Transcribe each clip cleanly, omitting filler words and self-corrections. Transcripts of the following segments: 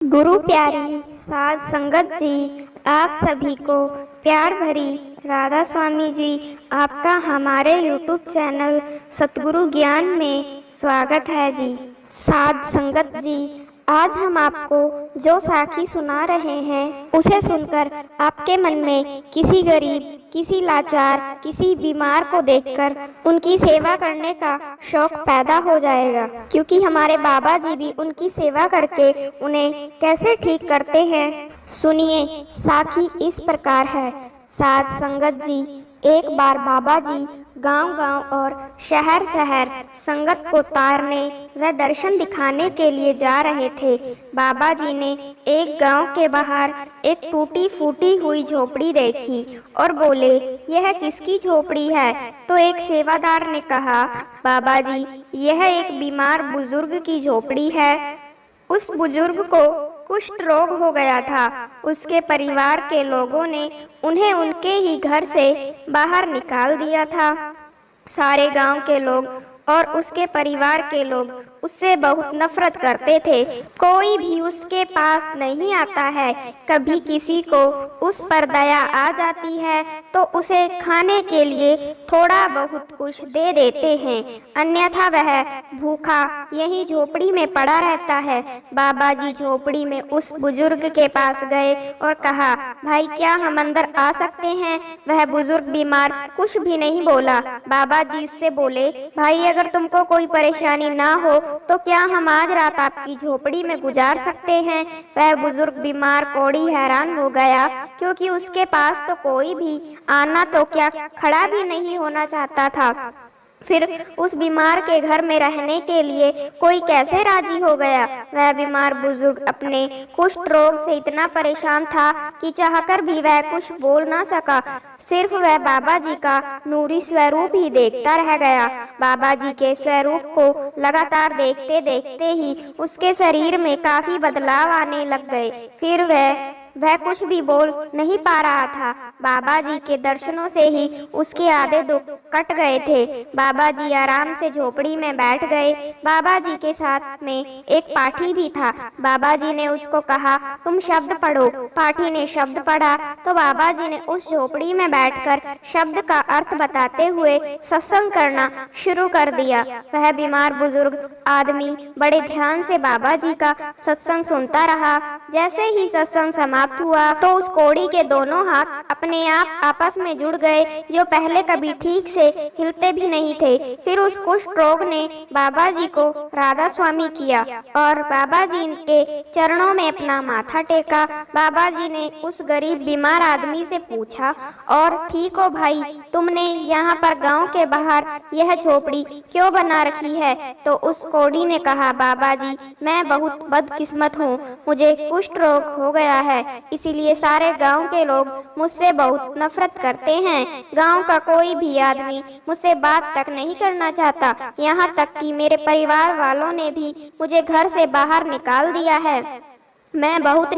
गुरु प्यारी साध संगत जी, आप सभी को प्यार भरी राधा स्वामी जी, आपका हमारे YouTube चैनल सतगुरु ज्ञान में स्वागत है जी। साध संगत जी, आज हम आपको जो साखी सुना रहे हैं उसे सुनकर आपके मन में किसी गरीब, किसी लाचार, किसी बीमार को देखकर उनकी सेवा करने का शौक पैदा हो जाएगा, क्योंकि हमारे बाबा जी भी उनकी सेवा करके उन्हें कैसे ठीक करते हैं। सुनिए, साखी इस प्रकार है। साध संगत जी, एक बार बाबा जी गांव-गांव और शहर-शहर संगत को तारने व दर्शन दिखाने के लिए जा रहे थे। बाबा जी ने एक गांव के बाहर एक टूटी फूटी हुई झोपड़ी देखी और बोले, यह किसकी झोपड़ी है? तो एक सेवादार ने कहा, बाबा जी, यह एक बीमार बुजुर्ग की झोपड़ी है। उस बुजुर्ग को कुष्ठ रोग हो गया था। उसके परिवार के लोगों ने उन्हें उनके ही घर से बाहर निकाल दिया था। सारे गांव के लोग और उसके परिवार के लोग उससे बहुत नफरत करते थे। कोई भी उसके पास नहीं आता है। कभी किसी को उस पर दया आ जाती है तो उसे खाने के लिए थोड़ा बहुत कुछ दे देते हैं, अन्यथा वह भूखा यही झोपड़ी में पड़ा रहता है। बाबा जी झोपड़ी में उस बुजुर्ग के पास गए और कहा, भाई, क्या हम अंदर आ सकते हैं? वह बुजुर्ग बीमार कुछ भी नहीं बोला। बाबा जी उससे बोले, भाई, अगर तुमको कोई परेशानी ना हो तो क्या हम आज रात आपकी झोपड़ी में गुजार सकते हैं? वह बुजुर्ग बीमार कोढ़ी हैरान हो गया, क्योंकि उसके पास तो कोई भी आना तो क्या खड़ा भी नहीं होना चाहता था। फिर उस बीमार के घर में रहने के लिए कोई कैसे राजी हो गया? वह बीमार बुजुर्ग अपने कुष्ठ रोग से इतना परेशान था कि चाहकर भी वह कुछ बोल ना सका। सिर्फ वह बाबा जी का नूरी स्वरूप ही देखता रह गया। बाबा जी के स्वरूप को लगातार देखते देखते ही उसके शरीर में काफी बदलाव आने लग गए। फिर वह कुछ भी बोल नहीं पा रहा था। बाबा जी के दर्शनों से ही उसके आधे दुख कट गए थे। बाबा जी आराम से झोपड़ी में बैठ गए। बाबा जी के साथ में एक पाठी भी था। बाबा जी ने उसको कहा, तुम शब्द पढ़ो। पाठी ने शब्द पढ़ा तो बाबा जी ने उस झोपड़ी में बैठकर शब्द का अर्थ बताते हुए सत्संग करना शुरू कर दिया। वह बीमार बुजुर्ग आदमी बड़े ध्यान से बाबा जी का सत्संग सुनता रहा। जैसे ही सत्संग समाप्त हुआ तो उस कोढ़ी के दोनों हाथ अपने आप आपस में जुड़ गए, जो पहले कभी ठीक से हिलते भी नहीं थे। फिर उस कुष्ठ रोग ने बाबा जी को राधा स्वामी किया और बाबा जी के चरणों में अपना माथा टेका। बाबा जी ने उस गरीब बीमार आदमी से पूछा, और ठीक हो भाई, तुमने यहाँ पर गांव के बाहर यह झोपड़ी क्यों बना रखी है? तो उस कोढ़ी ने कहा, बाबा जी, मैं बहुत बदकिस्मत हूँ, मुझे कुष्ठ रोग हो गया है, इसीलिए सारे गांव के लोग मुझसे बहुत नफरत करते हैं। गांव का कोई भी आदमी मुझसे बात तक नहीं करना चाहता, यहाँ तक कि मेरे परिवार वालों ने भी मुझे घर से बाहर निकाल दिया है। मैं बहुत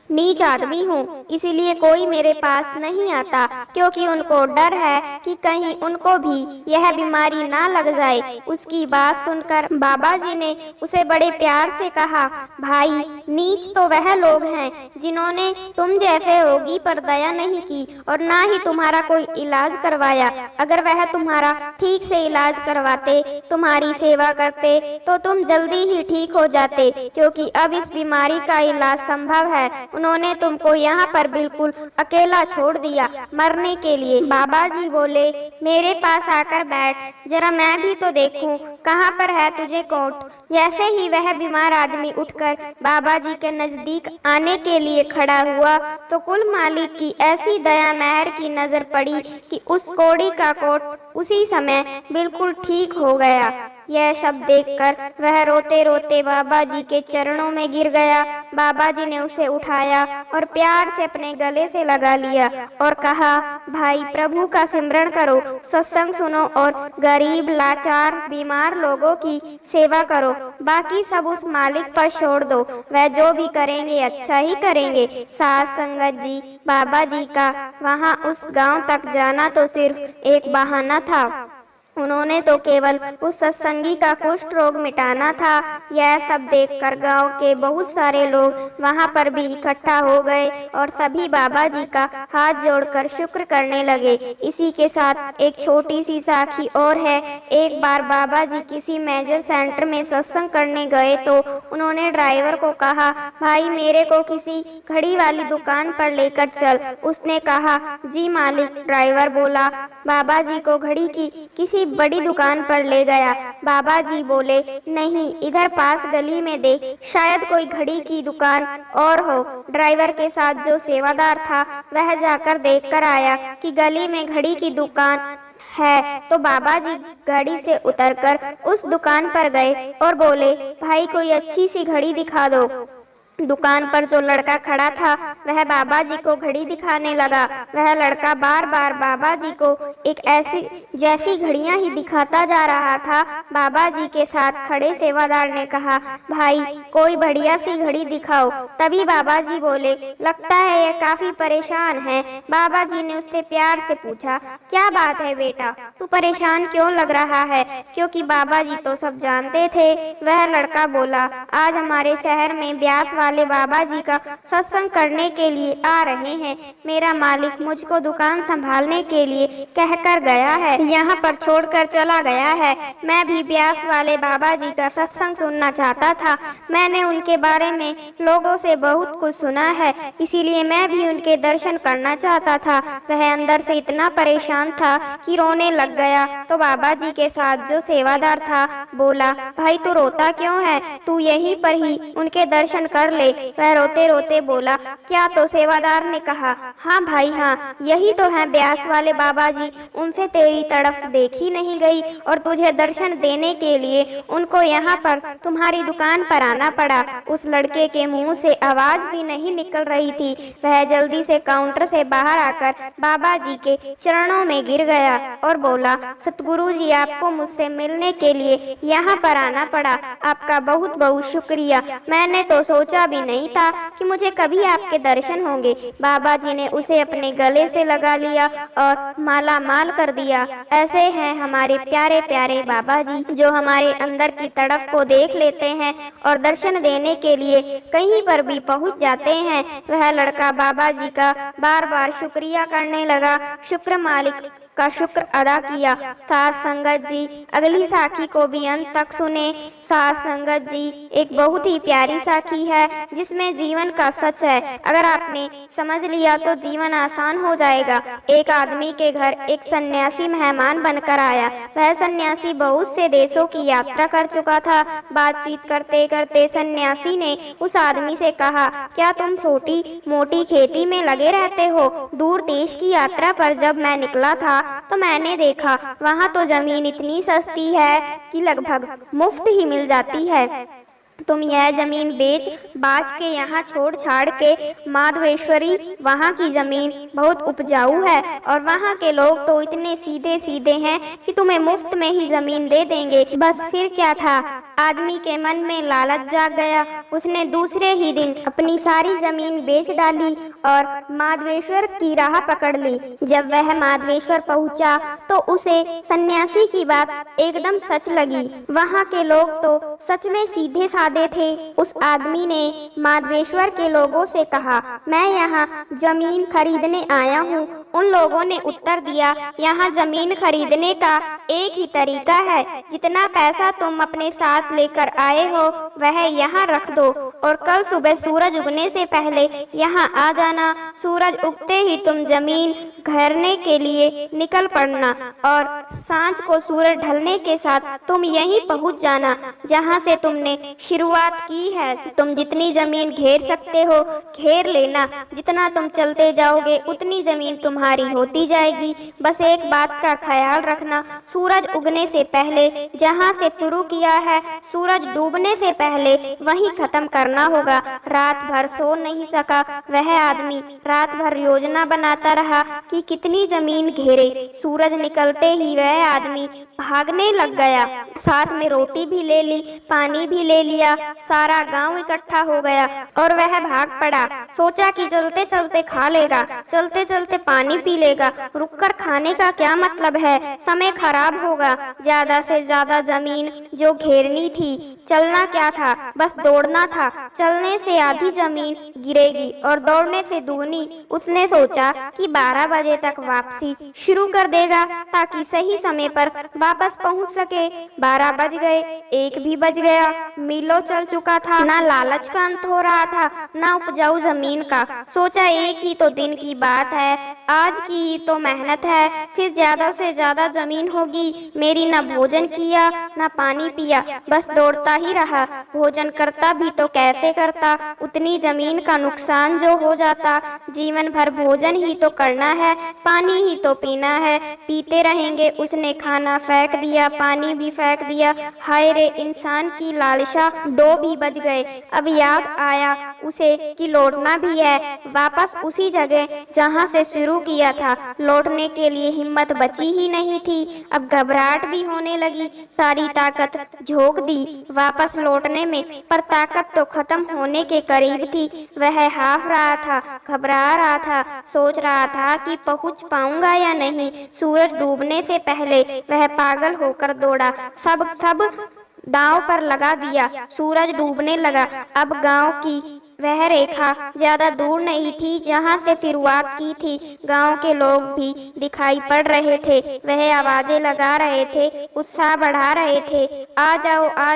नीच आदमी हूँ, इसीलिए कोई मेरे पास नहीं आता, क्योंकि उनको डर है कि कहीं उनको भी यह बीमारी ना लग जाए। उसकी बात सुनकर बाबा जी ने उसे बड़े प्यार से कहा, भाई, नीच तो वह लोग हैं जिन्होंने तुम जैसे रोगी पर दया नहीं की और ना ही तुम्हारा कोई इलाज करवाया। अगर वह तुम्हारा ठीक से इलाज करवाते, तुम्हारी सेवा करते, तो तुम जल्दी ही ठीक हो जाते, क्योंकि अब इस बीमारी का इलाज संभव है। उन्होंने तुमको यहाँ पर बिल्कुल अकेला छोड़ दिया मरने के लिए। बाबा जी बोले, मेरे पास आकर बैठ, जरा मैं भी तो देखूं कहाँ पर है तुझे कोट। जैसे ही वह बीमार आदमी उठकर बाबा जी के नजदीक आने के लिए खड़ा हुआ तो कुल मालिक की ऐसी दया मेहर की नजर पड़ी कि उस कोढ़ी का कोट उसी समय बिल्कुल ठीक हो गया। यह शब्द देखकर वह रोते रोते बाबा जी के चरणों में गिर गया। बाबा जी ने उसे उठाया और प्यार से अपने गले से लगा लिया और कहा, भाई, प्रभु का सिमरन करो, सत्संग सुनो और गरीब, लाचार, बीमार लोगों की सेवा करो। बाकी सब उस मालिक पर छोड़ दो, वह जो भी करेंगे अच्छा ही करेंगे। साध संगत जी, बाबा जी का वहाँ उस गांव तक जाना तो सिर्फ एक बहाना था। उन्होंने तो केवल उस सत्संगी का कुष्ठ रोग मिटाना था। यह सब देखकर गांव के बहुत सारे लोग वहां पर भी इकट्ठा हो गए और सभी बाबा जी का हाथ जोड़कर शुक्र करने लगे। इसी के साथ एक छोटी सी साखी और है। एक बार बाबा जी किसी मेजर सेंटर में सत्संग करने गए तो उन्होंने ड्राइवर को कहा, भाई मेरे को किसी घड़ी वाली दुकान पर लेकर चल। उसने कहा, जी मालिक। ड्राइवर बोला, बाबा जी को घड़ी की किसी बड़ी दुकान पर ले गया। बाबा जी बोले, नहीं, इधर पास गली में देख, शायद कोई घड़ी की दुकान और हो। ड्राइवर के साथ जो सेवादार था वह जाकर देखकर आया कि गली में घड़ी की दुकान है। तो बाबा जी गाड़ी से उतरकर उस दुकान पर गए और बोले, भाई कोई अच्छी सी घड़ी दिखा दो। दुकान पर जो लड़का खड़ा था वह बाबा जी को घड़ी दिखाने लगा। वह लड़का बार बार बाबा जी को एक ऐसी जैसी घड़ियां ही दिखाता जा रहा था। बाबा जी के साथ खड़े सेवादार ने कहा, भाई कोई बढ़िया सी घड़ी दिखाओ। तभी बाबा जी बोले, लगता है यह काफी परेशान है। बाबा जी ने उससे प्यार से पूछा, क्या बात है बेटा, तू परेशान क्यों लग रहा है? क्योंकि बाबा जी तो सब जानते थे। वह लड़का बोला, आज हमारे शहर में ब्यास वाले बाबा जी का सत्संग करने के लिए आ रहे हैं। मेरा मालिक मुझको दुकान संभालने के लिए कहकर गया है, यहाँ पर छोड़कर चला गया है। मैं भी ब्यास वाले बाबा जी का सत्संग सुनना चाहता था। मैंने उनके बारे में लोगों से बहुत कुछ सुना है, इसीलिए मैं भी उनके दर्शन करना चाहता था। वह अंदर से इतना परेशान था कि रोने लग गया। तो बाबा जी के साथ जो सेवादार था बोला, भाई तू रोता क्यों है, तू यहीं पर ही उनके दर्शन कर ले। वह रोते रोते बोला, क्या? तो सेवादार ने कहा, हाँ भाई हाँ, यही तो है ब्यास वाले बाबा जी। उनसे तेरी तरफ देखी नहीं गई और तुझे दर्शन देने के लिए उनको यहाँ पर तुम्हारी दुकान पर आना पड़ा। उस लड़के के मुंह से आवाज भी नहीं निकल रही थी। वह जल्दी से काउंटर से बाहर आकर बाबा जी के चरणों में गिर गया और बोला, सतगुरु जी, आपको मुझसे मिलने के लिए यहाँ पर आना पड़ा। आपका बहुत बहुत शुक्रिया। मैंने तो सोचा भी नहीं था कि मुझे कभी आपके दर्शन होंगे। बाबा जी ने उसे अपने गले से लगा लिया और माला माल कर दिया। ऐसे हैं हमारे प्यारे प्यारे बाबा जी, जो हमारे अंदर की तड़प को देख लेते हैं और दर्शन देने के लिए कहीं पर भी पहुंच जाते हैं। वह लड़का बाबा जी का बार बार शुक्रिया करने लगा। शुक्र मालिक का शुक्र अदा किया। साथ संगत जी अगली साखी को भी अंत तक सुने। साथ संगत जी एक बहुत ही प्यारी साखी है जिसमें जीवन का सच है। अगर आपने समझ लिया तो जीवन आसान हो जाएगा। एक आदमी के घर एक सन्यासी मेहमान बनकर आया। वह सन्यासी बहुत से देशों की यात्रा कर चुका था। बातचीत करते करते सन्यासी ने उस आदमी से कहा, क्या तुम छोटी मोटी खेती में लगे रहते हो? दूर देश की यात्रा पर जब मैं निकला था तो मैंने देखा वहाँ तो जमीन इतनी सस्ती है कि लगभग मुफ्त ही मिल जाती है। तुम यह जमीन बेच बाच के यहाँ छोड़ छाड़ के माधवेश्वरी, वहाँ की जमीन बहुत उपजाऊ है और वहाँ के लोग तो इतने सीधे सीधे हैं कि तुम्हें मुफ्त में ही जमीन दे देंगे। बस फिर क्या था, आदमी के मन में लालच जाग गया। उसने दूसरे ही दिन अपनी सारी जमीन बेच डाली और माधवेश्वर की राह पकड़ ली। जब वह माधवेश्वर पहुँचा तो उसे सन्यासी की बात एकदम सच लगी। वहाँ के लोग तो सच में सीधे साधे थे। उस आदमी ने माधवेश्वर के लोगों से कहा, मैं यहाँ जमीन खरीदने आया हूँ। उन लोगों ने उत्तर दिया, यहाँ जमीन खरीदने का एक ही तरीका है, जितना पैसा तुम अपने साथ लेकर आए हो वह यहाँ रख दो और कल सुबह सूरज उगने से पहले यहाँ आ जाना। सूरज उगते ही तुम जमीन घेरने के लिए निकल पड़ना और सांझ को सूरज ढलने के साथ तुम यहीं पहुँच जाना जहाँ से तुमने शुरुआत की है। तुम जितनी जमीन घेर सकते हो घेर लेना। जितना तुम चलते जाओगे उतनी जमीन तुम्हारी होती जाएगी। बस एक बात का ख्याल रखना, सूरज उगने से पहले जहाँ से शुरू किया है सूरज डूबने से पहले वहीं खत्म कर करना होगा। रात भर सो नहीं सका वह आदमी, रात भर योजना बनाता रहा कि कितनी जमीन घेरे। सूरज निकलते ही वह आदमी भागने लग गया। साथ में रोटी भी ले ली, पानी भी ले लिया। सारा गांव इकट्ठा हो गया और वह भाग पड़ा। सोचा कि चलते चलते खा लेगा, चलते चलते पानी पी लेगा, रुककर खाने का क्या मतलब है, समय खराब होगा। ज्यादा से ज्यादा जमीन जो घेरनी थी, चलना क्या था, बस दौड़ना था। चलने से आधी जमीन गिरेगी और दौड़ने से दुगनी। उसने सोचा कि 12 बजे तक वापसी शुरू कर देगा ताकि सही समय पर वापस पहुंच सके। 12 बज गए, 1 भी बज गया। मीलों चल चुका था। ना लालच का अंत हो रहा था, ना उपजाऊ जमीन का। सोचा एक ही तो दिन की बात है, आज की ही तो मेहनत है, फिर ज्यादा से ज्यादा जमीन होगी। मेरी न भोजन किया न पानी पिया, बस दौड़ता ही रहा। भोजन करता भी तो कैसे करता, उतनी जमीन का नुकसान जो हो जाता। जीवन भर भोजन ही तो करना है, पानी ही तो पीना है, पीते रहेंगे। उसने खाना फेंक दिया, पानी भी फेंक दिया। हाय रे इंसान की लालसा। 2 भी बज गए। अब याद आया उसे कि लौटना भी है वापस उसी जगह जहाँ से शुरू किया था। लौटने के लिए हिम्मत बची ही नहीं थी। अब घबराहट भी होने लगी। सारी ताकत झोंक दी वापस लौटने में, पर ताकत तो खत्म होने के करीब थी। वह हाफ रहा था, घबरा रहा था, सोच रहा था कि पहुंच पाऊंगा या नहीं। सूरज डूबने से पहले वह पागल होकर दौड़ा, सब दांव पर लगा दिया। सूरज डूबने लगा। अब गांव की वह रेखा ज्यादा दूर नहीं थी जहां से शुरुआत की थी। गांव के लोग भी दिखाई पड़ रहे थे। वह आवाजें लगा रहे थे, उत्साह बढ़ा रहे थे। आ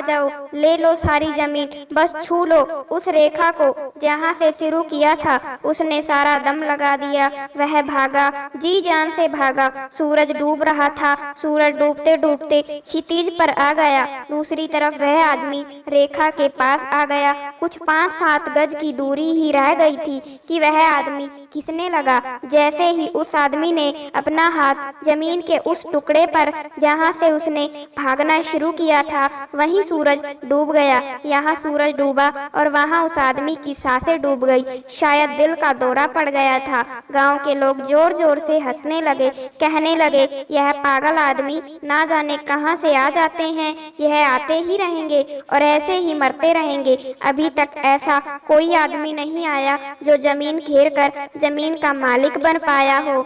जाओ, ले लो सारी जमीन, बस छू लो उस रेखा को जहां से शुरू किया था। उसने सारा दम लगा दिया। वह भागा, जी जान से भागा। सूरज डूब रहा था। सूरज डूबते डूबते क्षितिज पर आ गया। दूसरी तरफ वह आदमी रेखा के पास आ गया। कुछ 5-7 गज की दूरी ही रह गई थी कि वह आदमी खिसने लगा। जैसे ही उस आदमी ने अपना हाथ जमीन के उस टुकड़े पर जहां से उसने भागना शुरू किया था, वहीं सूरज डूब गया। यहाँ सूरज डूबा और वहाँ उस आदमी की सांसें डूब गई। शायद दिल का दौरा पड़ गया था। गांव के लोग जोर जोर से हंसने लगे, कहने लगे, यह पागल आदमी ना जाने कहां से आ जाते हैं, यह आते ही रहेंगे और ऐसे ही मरते रहेंगे। अभी तक ऐसा कोई आदमी नहीं आया जो जमीन घेर कर जमीन का मालिक बन पाया हो।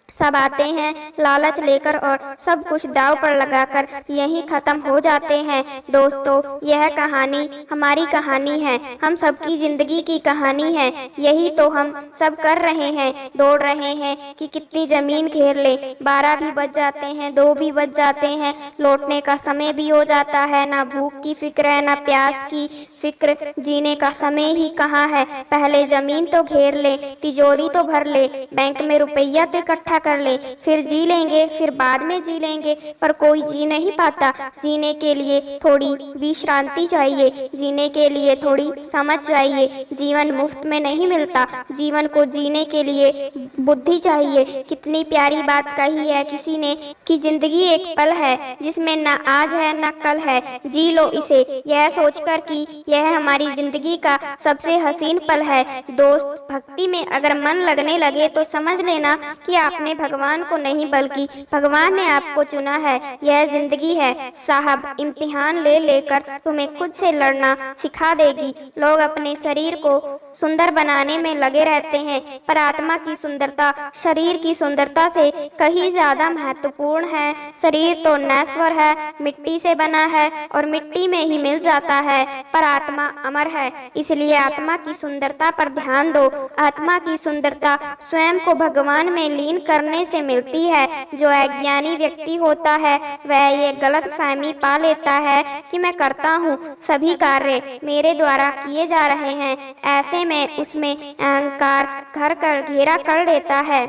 सब आते हैं लालच लेकर और सब कुछ दांव पर लगाकर यहीं खत्म हो जाते हैं। दोस्तों, यह कहानी हमारी कहानी है, हम सबकी जिंदगी की कहानी है। यही तो हम सब कर रहे हैं, दौड़ रहे हैं कि कितनी जमीन घेर ले। 12 भी बज जाते हैं, 2 भी बज जाते हैं, लौटने का समय भी हो जाता है। ना भूख की फिक्र है, ना प्यास की फिक्र, जीने का समय ही कहाँ है। पहले जमीन तो घेर ले, तिजोरी तो भर ले, बैंक में रुपया तो इकट्ठा कर ले, फिर जी लेंगे, फिर बाद में जी लेंगे। पर कोई जी नहीं पाता। जीने के लिए थोड़ी विश्रांति चाहिए, जीने के लिए थोड़ी समझ चाहिए। जीवन मुफ्त में नहीं मिलता, जीवन को जीने के लिए बुद्धि चाहिए। कितनी प्यारी बात कही है किसी ने कि जिंदगी एक पल है जिसमें न आज है न कल है, जी लो इसे, यह सोचकर कि यह हमारी जिंदगी का सबसे हसीन पल है। दोस्त, भक्ति में अगर मन लगने लगे तो समझ लेना कि आपने भगवान को नहीं बल्कि भगवान ने आपको चुना है। यह जिंदगी है साहब, इम्तिहान ले लेकर तुम्हें खुद से लड़ना सिखा देगी। लोग अपने शरीर को सुंदर बनाने में लगे रहते हैं, पर आत्मा की सुंदरता शरीर की सुंदरता से कहीं ज्यादा महत्वपूर्ण है। शरीर तो नश्वर है, मिट्टी से बना है और मिट्टी में ही मिल जाता है, पर आत्मा अमर है। इसलिए आत्मा की सुंदरता पर ध्यान दो। आत्मा की सुंदरता स्वयं को भगवान में लीन करने से मिलती है। जो अज्ञानी व्यक्ति होता है वह ये गलत फहमी पा लेता है कि मैं करता हूँ, सभी कार्य मेरे द्वारा किए जा रहे हैं। ऐसे में उसमें अहंकार घर कर घेरा कर लेता है।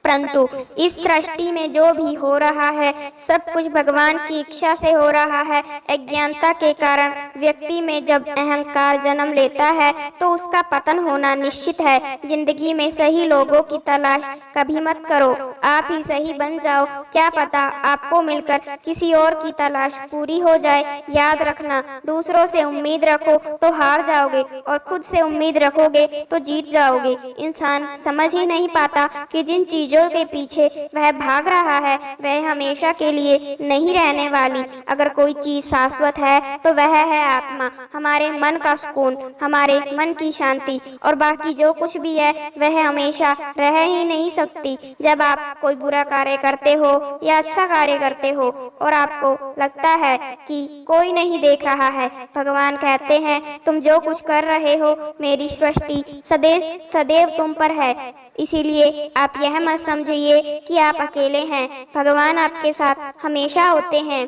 परंतु इस सृष्टि में जो भी हो रहा है सब कुछ भगवान की इच्छा से हो रहा है। अज्ञानता के कारण व्यक्ति में जब अहंकार जन्म लेता है तो उसका पतन होना निश्चित है। जिंदगी में सही लोगों की तलाश कभी मत करो, आप ही सही बन जाओ। क्या पता आपको मिलकर किसी और की तलाश पूरी हो जाए। याद रखना, दूसरों से उम्मीद रखो तो हार जाओगे और खुद से उम्मीद रखोगे तो जीत जाओगे। इंसान समझ ही नहीं पाता कि जिन चीजों के पीछे वह भाग रहा है वह हमेशा के लिए नहीं रहने वाली। अगर कोई चीज शाश्वत है तो वह है आत्मा, हमारे मन का सुकून, हमारे मन की शांति, और बाकी जो कुछ भी है वह हमेशा रह ही नहीं सकती। जब आप कोई बुरा कार्य करते हो या अच्छा कार्य करते हो और आपको लगता है कि कोई नहीं देख रहा है, भगवान कहते हैं तुम जो कुछ कर रहे हो मेरी सृष्टि सदैव सदैव तुम पर है। इसीलिए आप यह मत समझिए कि आप अकेले हैं, भगवान आपके साथ हमेशा होते हैं।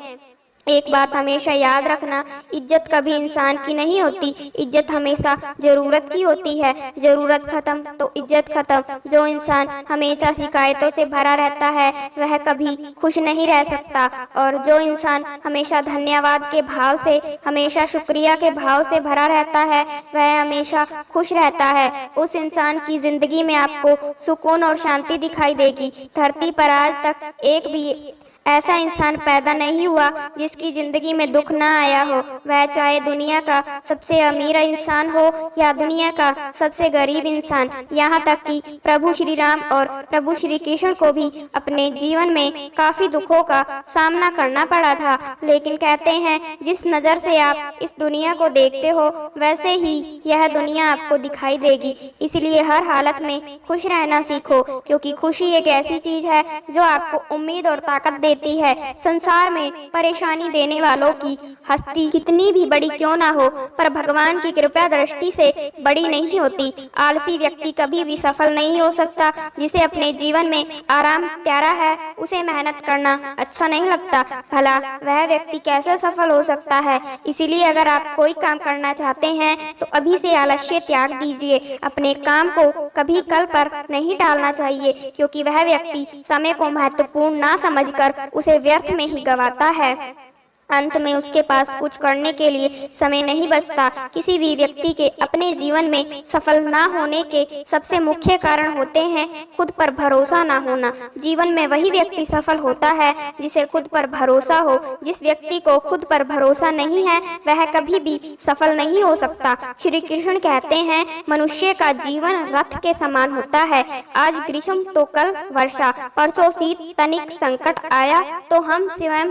एक बात हमेशा याद रखना, इज्जत कभी इंसान की नहीं होती, इज्जत हमेशा जरूरत की होती है। जरूरत खत्म तो इज्जत खत्म। जो इंसान हमेशा शिकायतों से भरा रहता है वह कभी खुश नहीं रह सकता, और जो इंसान हमेशा धन्यवाद के भाव से, हमेशा शुक्रिया के भाव से भरा रहता है वह हमेशा खुश रहता है। उस इंसान की जिंदगी में आपको सुकून और शांति दिखाई देगी। धरती पर आज तक एक भी ऐसा इंसान पैदा नहीं हुआ जिसकी जिंदगी में दुख ना आया हो, वह चाहे दुनिया का सबसे अमीर इंसान हो या दुनिया का सबसे गरीब इंसान। यहाँ तक कि प्रभु श्री राम और प्रभु श्री कृष्ण को भी अपने जीवन में काफी दुखों का सामना करना पड़ा था, लेकिन कहते हैं जिस नज़र से आप इस दुनिया को देखते हो वैसे ही यह दुनिया आपको दिखाई देगी। इसलिए हर हालत में खुश रहना सीखो, क्योंकि खुशी एक ऐसी चीज है जो आपको उम्मीद और ताकत देती है। संसार में परेशानी देने वालों की हस्ती कितनी भी बड़ी क्यों ना हो, पर भगवान की कृपा दृष्टि से बड़ी नहीं होती। आलसी व्यक्ति कभी भी सफल नहीं हो सकता। जिसे अपने जीवन में आराम प्यारा है उसे मेहनत करना अच्छा नहीं लगता, भला वह व्यक्ति कैसे सफल हो सकता है। इसीलिए अगर आप कोई काम करना चाहते हैं तो अभी से आलस्य त्याग दीजिए। अपने काम को कभी कल पर नहीं टालना चाहिए, क्योंकि वह व्यक्ति समय को महत्वपूर्ण ना समझकर उसे व्यर्थ में ही गंवाता है। अंत में उसके पास कुछ करने के लिए समय नहीं बचता। किसी भी व्यक्ति के अपने जीवन में सफल ना होने के सबसे मुख्य कारण होते हैं खुद पर भरोसा ना होना। जीवन में वही व्यक्ति सफल होता है जिसे खुद पर भरोसा हो। जिस व्यक्ति को खुद पर भरोसा नहीं है वह कभी भी सफल नहीं हो सकता। श्री कृष्ण कहते हैं मनुष्य का जीवन रथ के समान होता है। आज ग्रीष्म तो कल वर्षा, परसों शीत, तनिक संकट आया तो हम स्वयं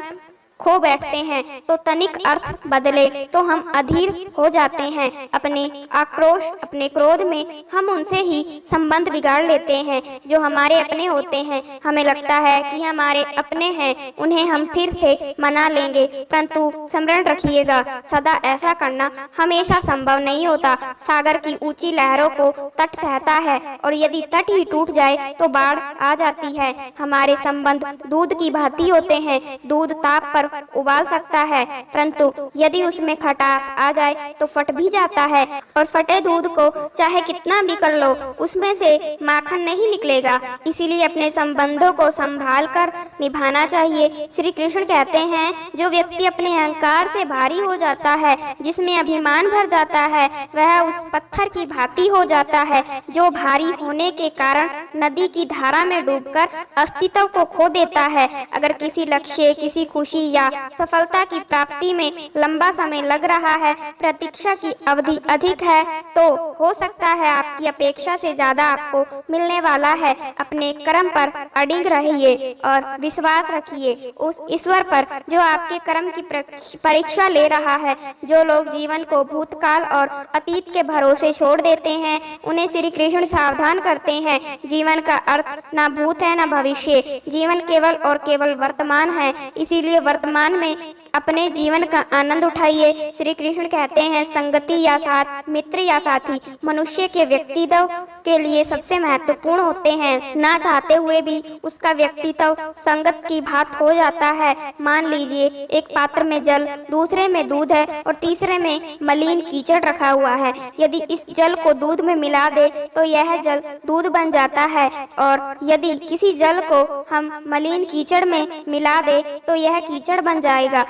खो बैठते हैं, तो तनिक अर्थ बदले तो हम अधीर हो जाते हैं। अपने आक्रोश, अपने क्रोध में हम उनसे ही संबंध बिगाड़ लेते हैं जो हमारे अपने होते हैं। हमें लगता है कि हमारे अपने हैं, उन्हें हम फिर से मना लेंगे, परंतु स्मरण रखिएगा सदा ऐसा करना हमेशा संभव नहीं होता। सागर की ऊंची लहरों को तट सहता है, और यदि तट ही टूट जाए तो बाढ़ आ जाती है। हमारे संबंध दूध की भांति होते हैं। दूध ताप पर उबाल सकता है, परंतु यदि उसमें खटास आ जाए तो फट भी जाता है, और फटे दूध को चाहे कितना भी कर लो उसमें से माखन नहीं निकलेगा। इसीलिए अपने संबंधों को संभाल कर निभाना चाहिए। श्री कृष्ण कहते हैं जो व्यक्ति अपने अहंकार से भारी हो जाता है, जिसमें अभिमान भर जाता है, वह उस पत्थर की भांति हो जाता है जो भारी होने के कारण नदी की धारा में डूबकर अस्तित्व को खो देता है। अगर किसी लक्ष्य, किसी खुशी या सफलता की प्राप्ति में लंबा समय लग रहा है, प्रतीक्षा की अवधि अधिक है, तो हो सकता है आपकी अपेक्षा से ज्यादा आपको मिलने वाला है। अपने कर्म पर अडिग रहिए और विश्वास रखिए उस ईश्वर पर जो आपके कर्म की परीक्षा ले रहा है। जो लोग जीवन को भूतकाल और अतीत के भरोसे छोड़ देते हैं उन्हें श्री कृष्ण सावधान करते हैं। जीवन का अर्थ ना भूत है ना भविष्य, जीवन केवल और केवल वर्तमान है। इसीलिए वर्तमान में अपने जीवन का आनंद उठाइए। श्री कृष्ण कहते हैं, संगति या साथ, मित्र या साथी मनुष्य के व्यक्तित्व के लिए सबसे महत्वपूर्ण होते हैं। ना चाहते हुए भी उसका व्यक्तित्व संगत की बात हो जाता है। मान लीजिए एक पात्र में जल, दूसरे में दूध है और तीसरे में मलिन कीचड़ रखा हुआ है। यदि इस जल को दूध में मिला दे तो यह जल दूध बन जाता है, और यदि किसी जल को हम मलिन कीचड़ में मिला दे तो यह कीचड़ बन जाएगा।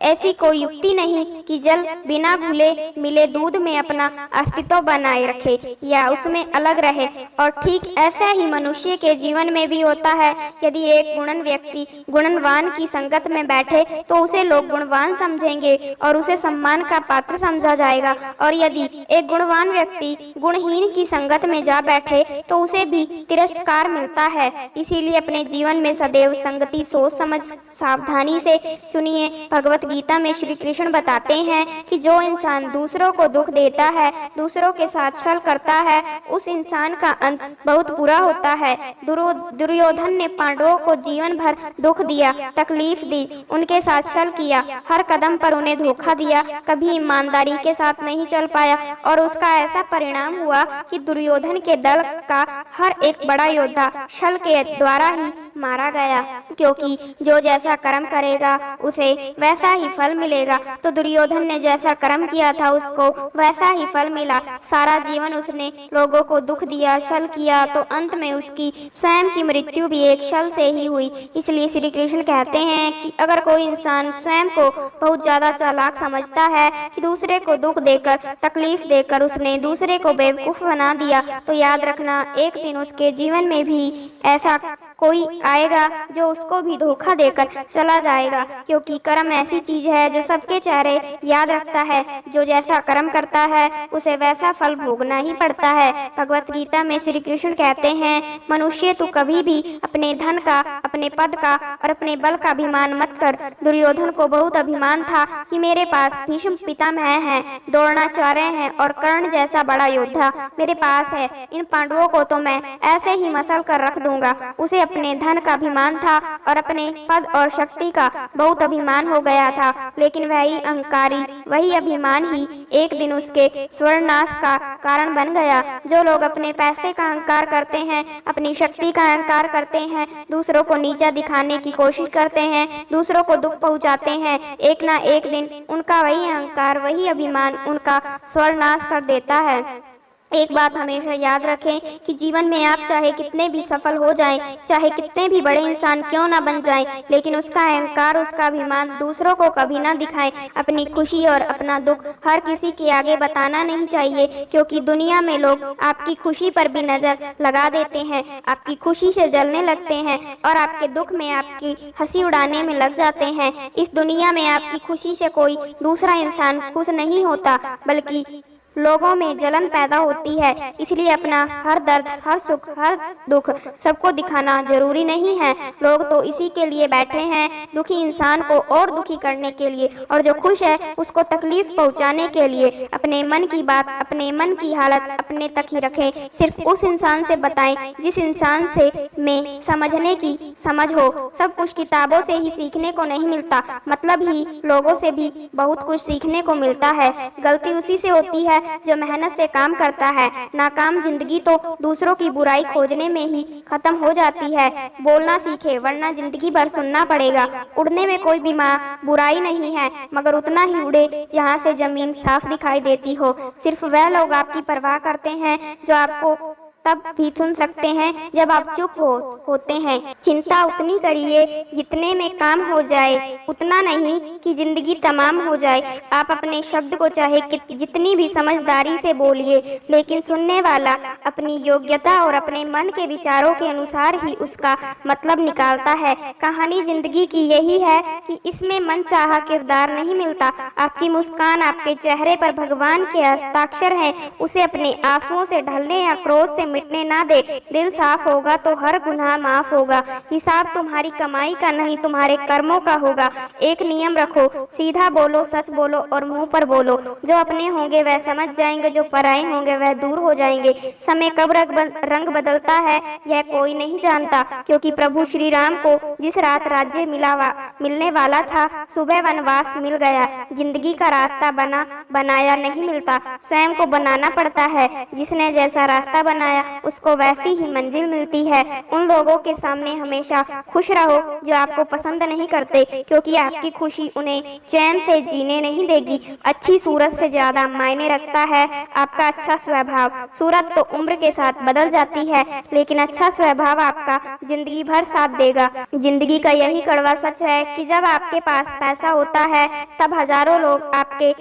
ऐसी कोई युक्ति नहीं कि जल बिना घुले मिले दूध में अपना अस्तित्व बनाए रखे या उसमें अलग रहे। और ठीक ऐसा ही मनुष्य के जीवन में भी होता है। यदि एक गुणन व्यक्ति गुणवान की संगत में बैठे तो उसे लोग गुणवान समझेंगे और उसे सम्मान का पात्र समझा जाएगा, और यदि एक गुणवान व्यक्ति गुणहीन की संगत में जा बैठे तो उसे भी तिरस्कार मिलता है। इसीलिए अपने जीवन में सदैव संगति सोच समझ सावधानी से चुनिए। भगवत गीता में श्री कृष्ण बताते हैं कि जो इंसान दूसरों को दुख देता है, दूसरों के साथ छल करता है, उस इंसान का अंत बहुत बुरा होता है। दुर्योधन ने पांडवों को जीवन भर दुख दिया, तकलीफ दी, उनके साथ छल किया, हर कदम पर उन्हें धोखा दिया, कभी ईमानदारी के साथ नहीं चल पाया, और उसका ऐसा परिणाम हुआ कि दुर्योधन के दल का हर एक बड़ा योद्धा छल के द्वारा ही मारा गया। क्योंकि जो जैसा कर्म करेगा उसे वैसा ही फल मिलेगा। तो दुर्योधन ने जैसा कर्म किया था उसको वैसा ही फल मिला। सारा जीवन उसने लोगों को दुख दिया, छल किया, तो अंत में उसकी स्वयं की मृत्यु भी एक छल से ही हुई। इसलिए श्री कृष्ण कहते हैं कि अगर कोई इंसान स्वयं को बहुत ज्यादा चालाक समझता है कि दूसरे को दुख देकर, तकलीफ देकर उसने दूसरे को बेवकूफ बना दिया, तो याद रखना एक दिन उसके जीवन में भी ऐसा कोई आएगा जो उसको भी धोखा देकर चला जाएगा। क्योंकि कर्म ऐसी चीज है जो सबके चेहरे याद रखता है। जो जैसा कर्म करता है उसे वैसा फल भोगना ही पड़ता है। भगवत गीता में श्री कृष्ण कहते हैं, मनुष्य तू कभी भी अपने धन का, अपने पद का और अपने बल का अभिमान मत कर। दुर्योधन को बहुत अभिमान था कि मेरे पास भीष्म पितामह हैं, द्रोणाचार्य हैं और कर्ण जैसा बड़ा योद्धा मेरे पास है। इन पांडवों को तो मैं ऐसे ही मसल कर रख दूंगा। उसे अपने धन का अभिमान था और अपने पद और शक्ति का बहुत अभिमान हो गया था। लेकिन वही अहंकारी, वही अभिमान ही एक दिन उसके स्वर्णाश का कारण बन गया। जो लोग अपने पैसे का अहंकार करते हैं, अपनी शक्ति का अहंकार करते हैं, दूसरों को नीचा दिखाने की कोशिश करते हैं, दूसरों को दुख पहुंचाते हैं, एक ना एक दिन उनका वही अहंकार, वही अभिमान उनका स्वर्णाश कर देता है। एक बात हमेशा याद रखें कि जीवन में आप चाहे कितने भी सफल हो जाएं, चाहे कितने भी बड़े इंसान क्यों ना बन जाएं, लेकिन उसका अहंकार, उसका अभिमान दूसरों को कभी ना दिखाएं। अपनी खुशी और अपना दुख हर किसी के आगे बताना नहीं चाहिए, क्योंकि दुनिया में लोग आपकी खुशी पर भी नजर लगा देते हैं, आपकी खुशी से जलने लगते हैं और आपके दुख में आपकी हंसी उड़ाने में लग जाते हैं। इस दुनिया में आपकी खुशी से कोई दूसरा इंसान खुश नहीं होता, बल्कि लोगों में जलन पैदा होती है। इसलिए अपना हर दर्द, हर सुख, हर दुख सबको दिखाना जरूरी नहीं है। लोग तो इसी के लिए बैठे हैं, दुखी इंसान को और दुखी करने के लिए, और जो खुश है उसको तकलीफ पहुंचाने के लिए। अपने मन की बात, अपने मन की हालत अपने तक ही रखें। सिर्फ उस इंसान से बताएं जिस इंसान से में समझने की समझ हो। सब कुछ किताबों से ही सीखने को नहीं मिलता, मतलब ही लोगों से भी बहुत कुछ सीखने को मिलता है। गलती उसी से होती है जो मेहनत से काम करता है। नाकाम जिंदगी तो दूसरों की बुराई खोजने में ही खत्म हो जाती है। बोलना सीखे, वरना जिंदगी भर सुनना पड़ेगा। उड़ने में कोई भी बुराई नहीं है, मगर उतना ही उड़े जहाँ से जमीन साफ दिखाई देती हो। सिर्फ वह लोग आपकी परवाह करते हैं जो आपको तब भी सुन सकते हैं जब आप चुप होते हैं। चिंता उतनी करिए जितने में काम हो जाए, उतना नहीं कि जिंदगी तमाम हो जाए। आप अपने शब्द को चाहे जितनी भी समझदारी से बोलिए, लेकिन सुनने वाला अपनी योग्यता और अपने मन के विचारों के अनुसार ही उसका मतलब निकालता है। कहानी जिंदगी की यही है कि इसमें मनचाहा किरदार नहीं मिलता। आपकी मुस्कान, आपके चेहरे पर भगवान के हस्ताक्षर हैं। उसे अपने आंसुओं से ढलने या क्रोध से मिटने ना दे। दिल साफ होगा तो हर गुनाह माफ होगा। हिसाब तुम्हारी कमाई का नहीं, तुम्हारे कर्मों का होगा। एक नियम रखो, सीधा बोलो, सच बोलो और मुंह पर बोलो। जो अपने होंगे वह समझ जाएंगे, जो पराए होंगे वह दूर हो जाएंगे। समय कब रंग बदलता है यह कोई नहीं जानता, क्योंकि प्रभु श्री राम को जिस रात राज्य मिलने वाला था, सुबह वनवास मिल गया। जिंदगी का रास्ता बनाया नहीं मिलता, स्वयं को बनाना पड़ता है। जिसने जैसा रास्ता बनाया उसको वैसी ही मंजिल मिलती है। उन लोगों के सामने हमेशा खुश रहो जो आपको पसंद नहीं करते, क्योंकि आपकी खुशी उन्हें चैन से जीने नहीं देगी। अच्छी सूरत से ज्यादा मायने रखता है आपका अच्छा स्वभाव। सूरत तो उम्र के साथ बदल जाती है, लेकिन अच्छा स्वभाव आपका जिंदगी भर साथ देगा। जिंदगी का यही कड़वा सच है कि जब आपके पास पैसा होता है तब हजारों लोग आपको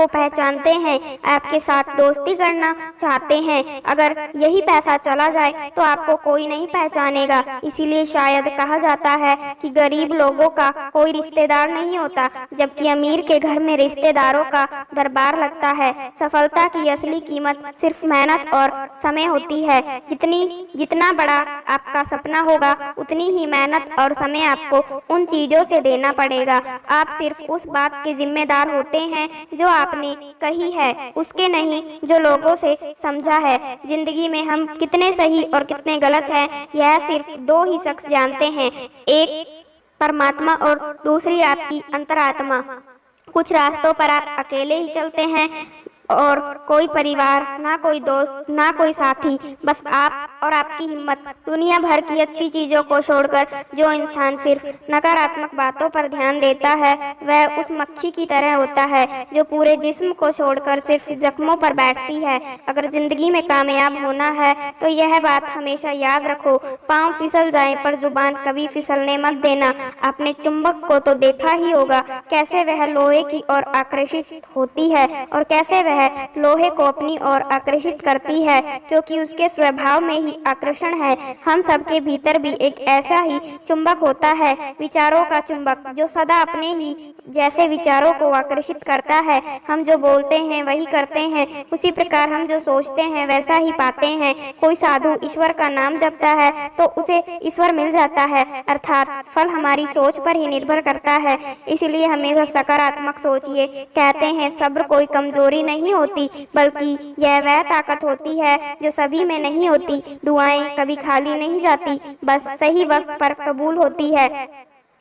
पहचानते हैं, आपके साथ दोस्ती करना चाहते हैं। अगर यही पैसा चला जाए तो आपको कोई नहीं पहचानेगा। इसीलिए शायद कहा जाता है कि गरीब लोगों का कोई रिश्तेदार नहीं होता, जबकि अमीर के घर में रिश्तेदारों का दरबार लगता है। सफलता की असली कीमत सिर्फ मेहनत और समय होती है। जितना बड़ा आपका सपना होगा उतनी ही मेहनत और समय आपको उन चीजों से देना पड़ेगा। आप सिर्फ उस बात के जिम्मेदार होते हैं जो आपने कही है, उसके नहीं जो लोगों से समझा है। जिंदगी में हम कितने सही और कितने गलत हैं यह सिर्फ दो ही शख्स जानते हैं, एक परमात्मा और दूसरी आपकी अंतरात्मा। कुछ रास्तों पर आप अकेले ही चलते हैं और कोई परिवार, ना कोई दोस्त, ना कोई साथी, बस आप और आपकी हिम्मत। दुनिया भर की अच्छी चीजों को छोड़कर जो इंसान सिर्फ नकारात्मक बातों पर ध्यान देता है वह उस मक्खी की तरह होता है जो पूरे जिस्म को छोड़कर सिर्फ जख्मों पर बैठती है। अगर जिंदगी में कामयाब होना है तो यह बात हमेशा याद रखो, पाँव फिसल जाए पर जुबान कभी फिसलने मत देना। आपने चुंबक को तो देखा ही होगा, कैसे वह लोहे की ओर आकर्षित होती है और कैसे वह लोहे को अपनी ओर आकर्षित करती है, क्योंकि उसके स्वभाव में ही आकर्षण है। हम सबके भीतर भी एक ऐसा ही चुंबक होता है, विचारों का चुंबक, जो सदा अपने ही जैसे विचारों को आकर्षित करता है। हम जो बोलते हैं वही करते हैं, उसी प्रकार हम जो सोचते हैं वैसा ही पाते हैं। कोई साधु ईश्वर का नाम जपता है तो उसे ईश्वर मिल जाता है, अर्थात फल हमारी सोच पर ही निर्भर करता है। इसलिए हमेशा सकारात्मक सोचिए। कहते हैं सब्र कोई कमजोरी नहीं होती, बल्कि यह वह ताकत होती है जो सभी में नहीं होती। दुआएं कभी खाली नहीं जाती, बस सही वक्त पर कबूल होती है।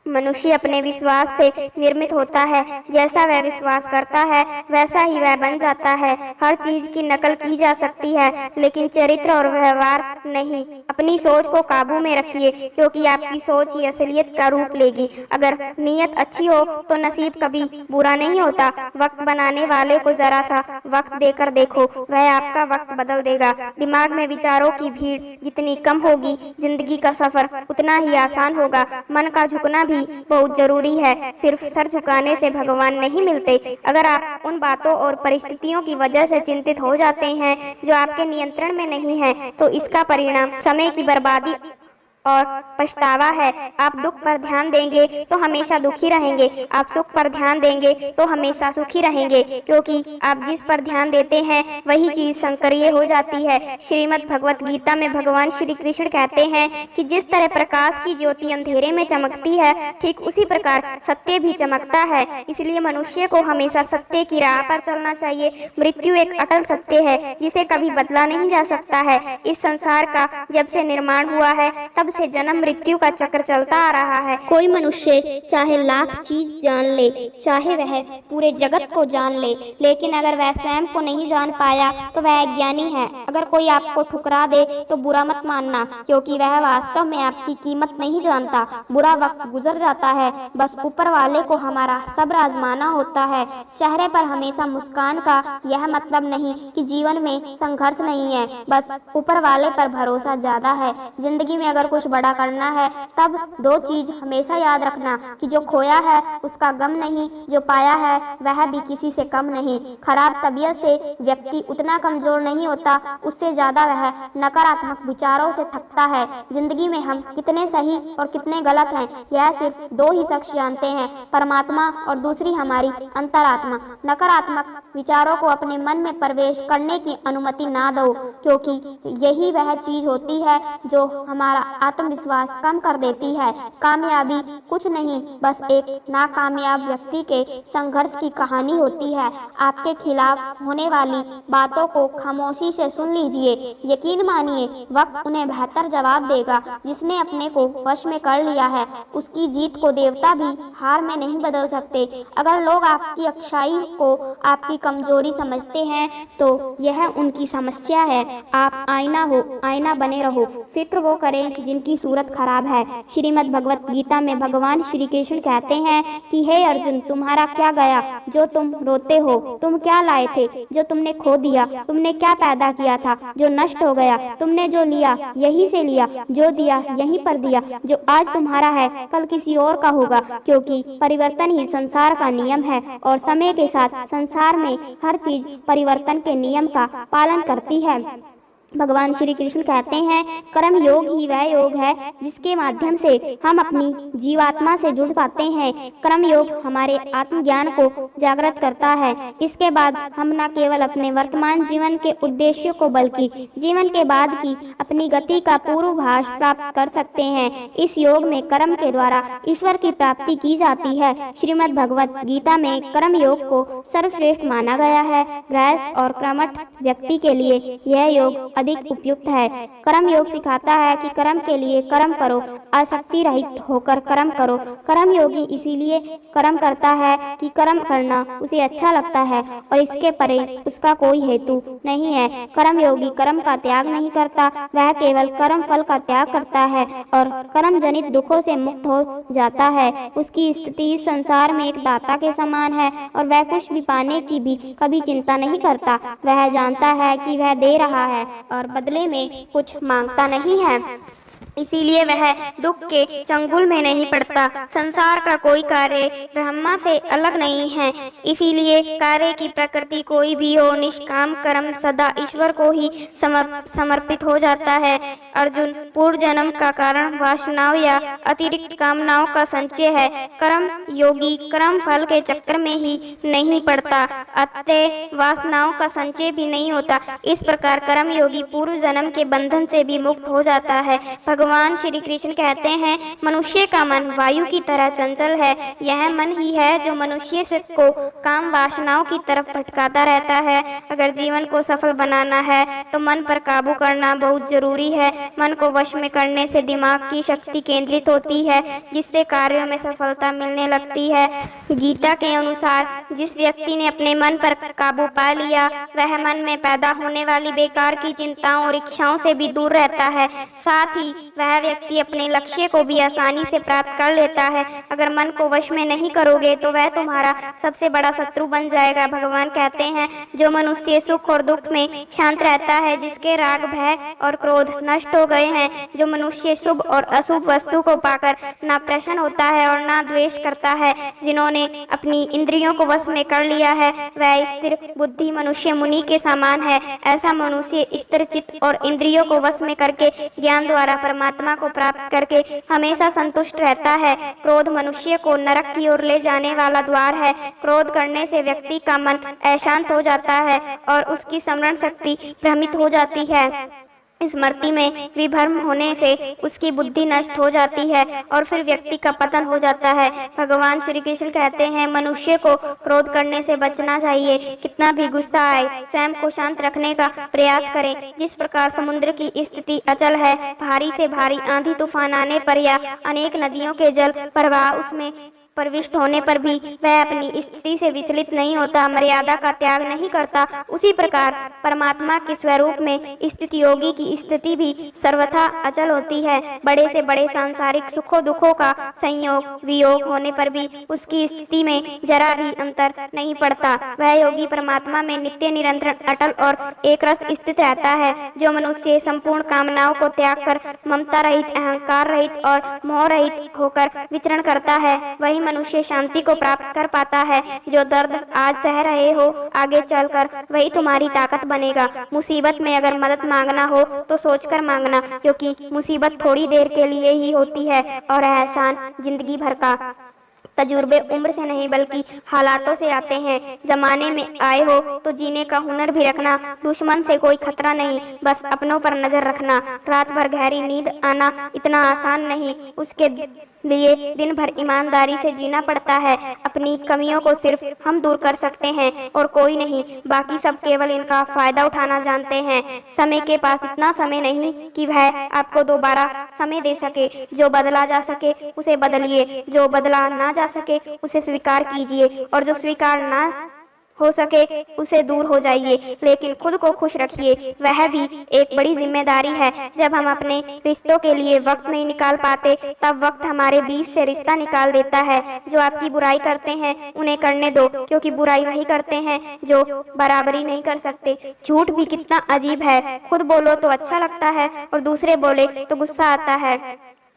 मनुष्य अपने विश्वास से निर्मित होता है, जैसा वह विश्वास करता है वैसा ही वह बन जाता है। हर चीज की नकल की जा सकती है, लेकिन चरित्र और व्यवहार नहीं। अपनी सोच को काबू में रखिए, क्योंकि आपकी सोच ही असलियत का रूप लेगी। अगर नीयत अच्छी हो तो नसीब कभी बुरा नहीं होता। वक्त बनाने वाले को जरा सा वक्त देकर देखो, वह आपका वक्त बदल देगा। दिमाग में विचारों की भीड़ जितनी कम होगी, जिंदगी का सफर उतना ही आसान होगा। मन का झुकना बहुत जरूरी है, सिर्फ सर झुकाने से भगवान नहीं मिलते। अगर आप उन बातों और परिस्थितियों की वजह से चिंतित हो जाते हैं जो आपके नियंत्रण में नहीं है, तो इसका परिणाम समय की बर्बादी और पछतावा है। आप दुख पर ध्यान देंगे तो हमेशा दुखी रहेंगे, आप सुख पर ध्यान देंगे तो हमेशा सुखी रहेंगे, क्योंकि आप जिस पर ध्यान देते हैं वही चीज संकरीय हो जाती है। श्रीमद् भगवत गीता में भगवान श्री कृष्ण कहते हैं कि जिस तरह प्रकाश की ज्योति अंधेरे में चमकती है, ठीक उसी प्रकार सत्य भी चमकता है। इसलिए मनुष्य को हमेशा सत्य की राह पर चलना चाहिए। मृत्यु एक अटल सत्य है जिसे कभी बदला नहीं जा सकता है। इस संसार का जब से निर्माण हुआ है तब से जन्म मृत्यु का चक्र चलता आ रहा है। कोई मनुष्य चाहे लाख चीज जान ले, चाहे वह पूरे जगत को जान ले, लेकिन अगर वह स्वयं को नहीं जान पाया तो वह अज्ञानी है। अगर कोई आपको ठुकरा दे तो बुरा मत मानना, क्योंकि वह वास्तव में आपकी कीमत नहीं जानता। बुरा वक्त गुजर जाता है, बस ऊपर वाले को हमारा सब्र आजमाना होता है। चेहरे पर हमेशा मुस्कान का यह मतलब नहीं कि जीवन में संघर्ष नहीं है, बस ऊपर वाले पर भरोसा ज्यादा है। जिंदगी में अगर कुछ कुछ बड़ा करना है, तब दो चीज हमेशा याद रखना कि जो खोया है उसका गम नहीं, जो पाया है वह भी किसी से कम नहीं। खराब तबीयत से व्यक्ति उतना कमजोर नहीं होता, उससे ज्यादा वह नकारात्मक विचारों से थकता है। जिंदगी में हम कितने सही और कितने गलत हैं, यह सिर्फ दो ही शख्स जानते हैं, परमात्मा और दूसरी हमारी अंतरात्मा। नकारात्मक विचारों को अपने मन में प्रवेश करने की अनुमति ना दो, क्योंकि यही वह चीज होती है जो हमारा आत्मविश्वास कम कर देती है। कामयाबी कुछ नहीं, बस एक नाकामयाब व्यक्ति के संघर्ष की कहानी होती है। आपके खिलाफ होने वाली बातों को खामोशी से सुन लीजिए। यकीन मानिए, वक्त उन्हें बेहतर जवाब देगा। जिसने अपने को वश में कर लिया है, उसकी जीत को देवता भी हार में नहीं बदल सकते। अगर लोग आपकी अच्छाई को आपकी कमजोरी समझते हैं तो यह उनकी समस्या है। आप आईना हो, आईना बने रहो। फिक्र वो करें जिनकी सूरत खराब है। श्रीमद् भगवत गीता में भगवान श्री कृष्ण कहते हैं कि हे अर्जुन, तुम्हारा क्या गया जो तुम रोते हो? तुम क्या लाए थे जो तुमने खो दिया? तुमने क्या पैदा किया था जो नष्ट हो गया? तुमने जो लिया यहीं से लिया, जो दिया यहीं पर दिया। जो आज तुम्हारा है कल किसी और का होगा, क्योंकि परिवर्तन ही संसार का नियम है और समय के साथ संसार में हर चीज परिवर्तन के नियम का पालन करती है। भगवान श्री कृष्ण कहते हैं, कर्म योग ही वह योग है जिसके माध्यम से हम अपनी जीवात्मा से जुड़ पाते हैं। कर्म योग हमारे आत्मज्ञान को जागृत करता है। इसके बाद हम न केवल अपने वर्तमान जीवन के उद्देश्यों को बल्कि जीवन के बाद की अपनी गति का पूर्वाभास प्राप्त कर सकते हैं। इस योग में कर्म के द्वारा ईश्वर की प्राप्ति की जाती है। श्रीमद् भगवत गीता में कर्म योग को सर्वश्रेष्ठ माना गया है। गृहस्थ और कर्मठ व्यक्ति के लिए यह योग अधिक उपयुक्त है। कर्म योग सिखाता है कि कर्म के लिए कर्म करो, आसक्ति रहित होकर कर्म करो। कर्म योगी इसीलिए कर्म करता है कि कर्म करना उसे अच्छा लगता है और इसके परे उसका कोई हेतु नहीं है। कर्म योगी कर्म का त्याग नहीं करता, वह केवल कर्म फल का त्याग करता है और कर्म जनित दुखों से मुक्त हो जाता है। उसकी स्थिति इस संसार में एक दाता के समान है और वह कुछ भी पाने की भी कभी चिंता नहीं करता। वह जानता है कि वह दे रहा है और बदले में कुछ मांगता नहीं है, इसीलिए वह दुख के चंगुल में नहीं पड़ता। संसार का कोई कार्य ब्रह्मा से अलग नहीं है, इसीलिए कार्य की प्रकृति कोई भी हो, निष्काम कर्म सदा ईश्वर को ही समर्पित हो जाता है। अर्जुन, पूर्व जन्म का कारण वासनाओं या अतिरिक्त कामनाओं का संचय है। कर्म योगी कर्म फल के चक्कर में ही नहीं पड़ता, अतः वासनाओं का संचय भी नहीं होता। इस प्रकार कर्म योगी पूर्व जन्म के बंधन से भी मुक्त हो जाता है। भगवान श्री कृष्ण कहते हैं, मनुष्य का मन वायु की तरह चंचल है। यह मन ही है जो मनुष्य को काम वासनाओं की तरफ भटकाता रहता है। अगर जीवन को सफल बनाना है तो मन पर काबू करना बहुत जरूरी है। मन को वश में करने से दिमाग की शक्ति केंद्रित होती है, जिससे कार्यों में सफलता मिलने लगती है। गीता के अनुसार जिस व्यक्ति ने अपने मन पर काबू पा लिया, वह मन में पैदा होने वाली बेकार की चिंताओं और इच्छाओं से भी दूर रहता है। साथ ही वह व्यक्ति अपने लक्ष्य को भी आसानी से प्राप्त कर लेता है। अगर मन को वश में नहीं करोगे तो वह तुम्हारा सबसे बड़ा शत्रु बन जाएगा। भगवान कहते हैं, जो मनुष्य सुख और दुख में शांत रहता है, जिसके राग भय और क्रोध नष्ट हो गए हैं, जो मनुष्य शुभ और अशुभ वस्तु को पाकर ना प्रसन्न होता है और ना द्वेष करता है, जिन्होंने अपनी इंद्रियों को वश में कर लिया है, वह स्थिर बुद्धि मनुष्य मुनि के समान है। ऐसा मनुष्य स्थिर चित्त और इंद्रियों को वश में करके ज्ञान द्वारा परमात्मा को प्राप्त करके हमेशा संतुष्ट रहता है। क्रोध मनुष्य को नरक की ओर ले जाने वाला द्वार है। क्रोध करने से व्यक्ति का मन अशांत हो जाता है और उसकी स्मरण शक्ति भ्रमित हो जाती है। स्मृति में विभ्रम होने से उसकी बुद्धि नष्ट हो जाती है और फिर व्यक्ति का पतन हो जाता है। भगवान श्री कृष्ण कहते हैं, मनुष्य को क्रोध करने से बचना चाहिए। कितना भी गुस्सा आए, स्वयं को शांत रखने का प्रयास करें। जिस प्रकार समुद्र की स्थिति अचल है, भारी से भारी आंधी तूफान आने पर या अनेक नदियों के जल प्रवाह उसमें प्रविष्ट होने पर भी वह अपनी स्थिति से विचलित नहीं होता, मर्यादा का त्याग नहीं करता। उसी प्रकार परमात्मा के स्वरूप में स्थित योगी की स्थिति भी सर्वथा अचल होती है। बड़े से बड़े सांसारिक सुखों दुखों का संयोग वियोग होने पर भी उसकी स्थिति में जरा भी अंतर नहीं पड़ता। वह योगी परमात्मा में नित्य निरंतर अटल और एक रस स्थित रहता है। जो मनुष्य संपूर्ण कामनाओं को त्याग कर ममता रहित, अहंकार रहित और मोह रहित होकर विचरण करता है, वही मनुष्य शांति को प्राप्त कर पाता है। जो दर्द आज सह रहे हो, आगे चलकर वही तुम्हारी ताकत बनेगा। मुसीबत में अगर मदद मांगना हो तो सोचकर मांगना, क्योंकि मुसीबत थोड़ी देर के लिए ही होती है और एहसान जिंदगी भर का। तजुर्बे उम्र से नहीं बल्कि हालातों से आते हैं। जमाने में आए हो तो जीने का हुनर भी रखना। दुश्मन से कोई खतरा नहीं, बस अपनों पर नजर रखना। रात भर गहरी नींद आना इतना आसान नहीं, उसके लिए दिन भर ईमानदारी से जीना पड़ता है। अपनी कमियों को सिर्फ हम दूर कर सकते हैं और कोई नहीं, बाकी सब केवल इनका फायदा उठाना जानते हैं। समय के पास इतना समय नहीं कि वह आपको दोबारा समय दे सके। जो बदला जा सके उसे बदलिए, जो बदला ना जा सके उसे स्वीकार कीजिए, और जो स्वीकार ना हो सके उसे दूर हो जाइए। लेकिन खुद को खुश रखिए, वह भी एक बड़ी जिम्मेदारी है। जब हम अपने रिश्तों के लिए वक्त नहीं निकाल पाते, तब वक्त हमारे बीच से रिश्ता निकाल देता है। जो आपकी बुराई करते हैं उन्हें करने दो, क्योंकि बुराई वही करते हैं जो बराबरी नहीं कर सकते। झूठ भी कितना अजीब है, खुद बोलो तो अच्छा लगता है और दूसरे बोले तो गुस्सा आता है।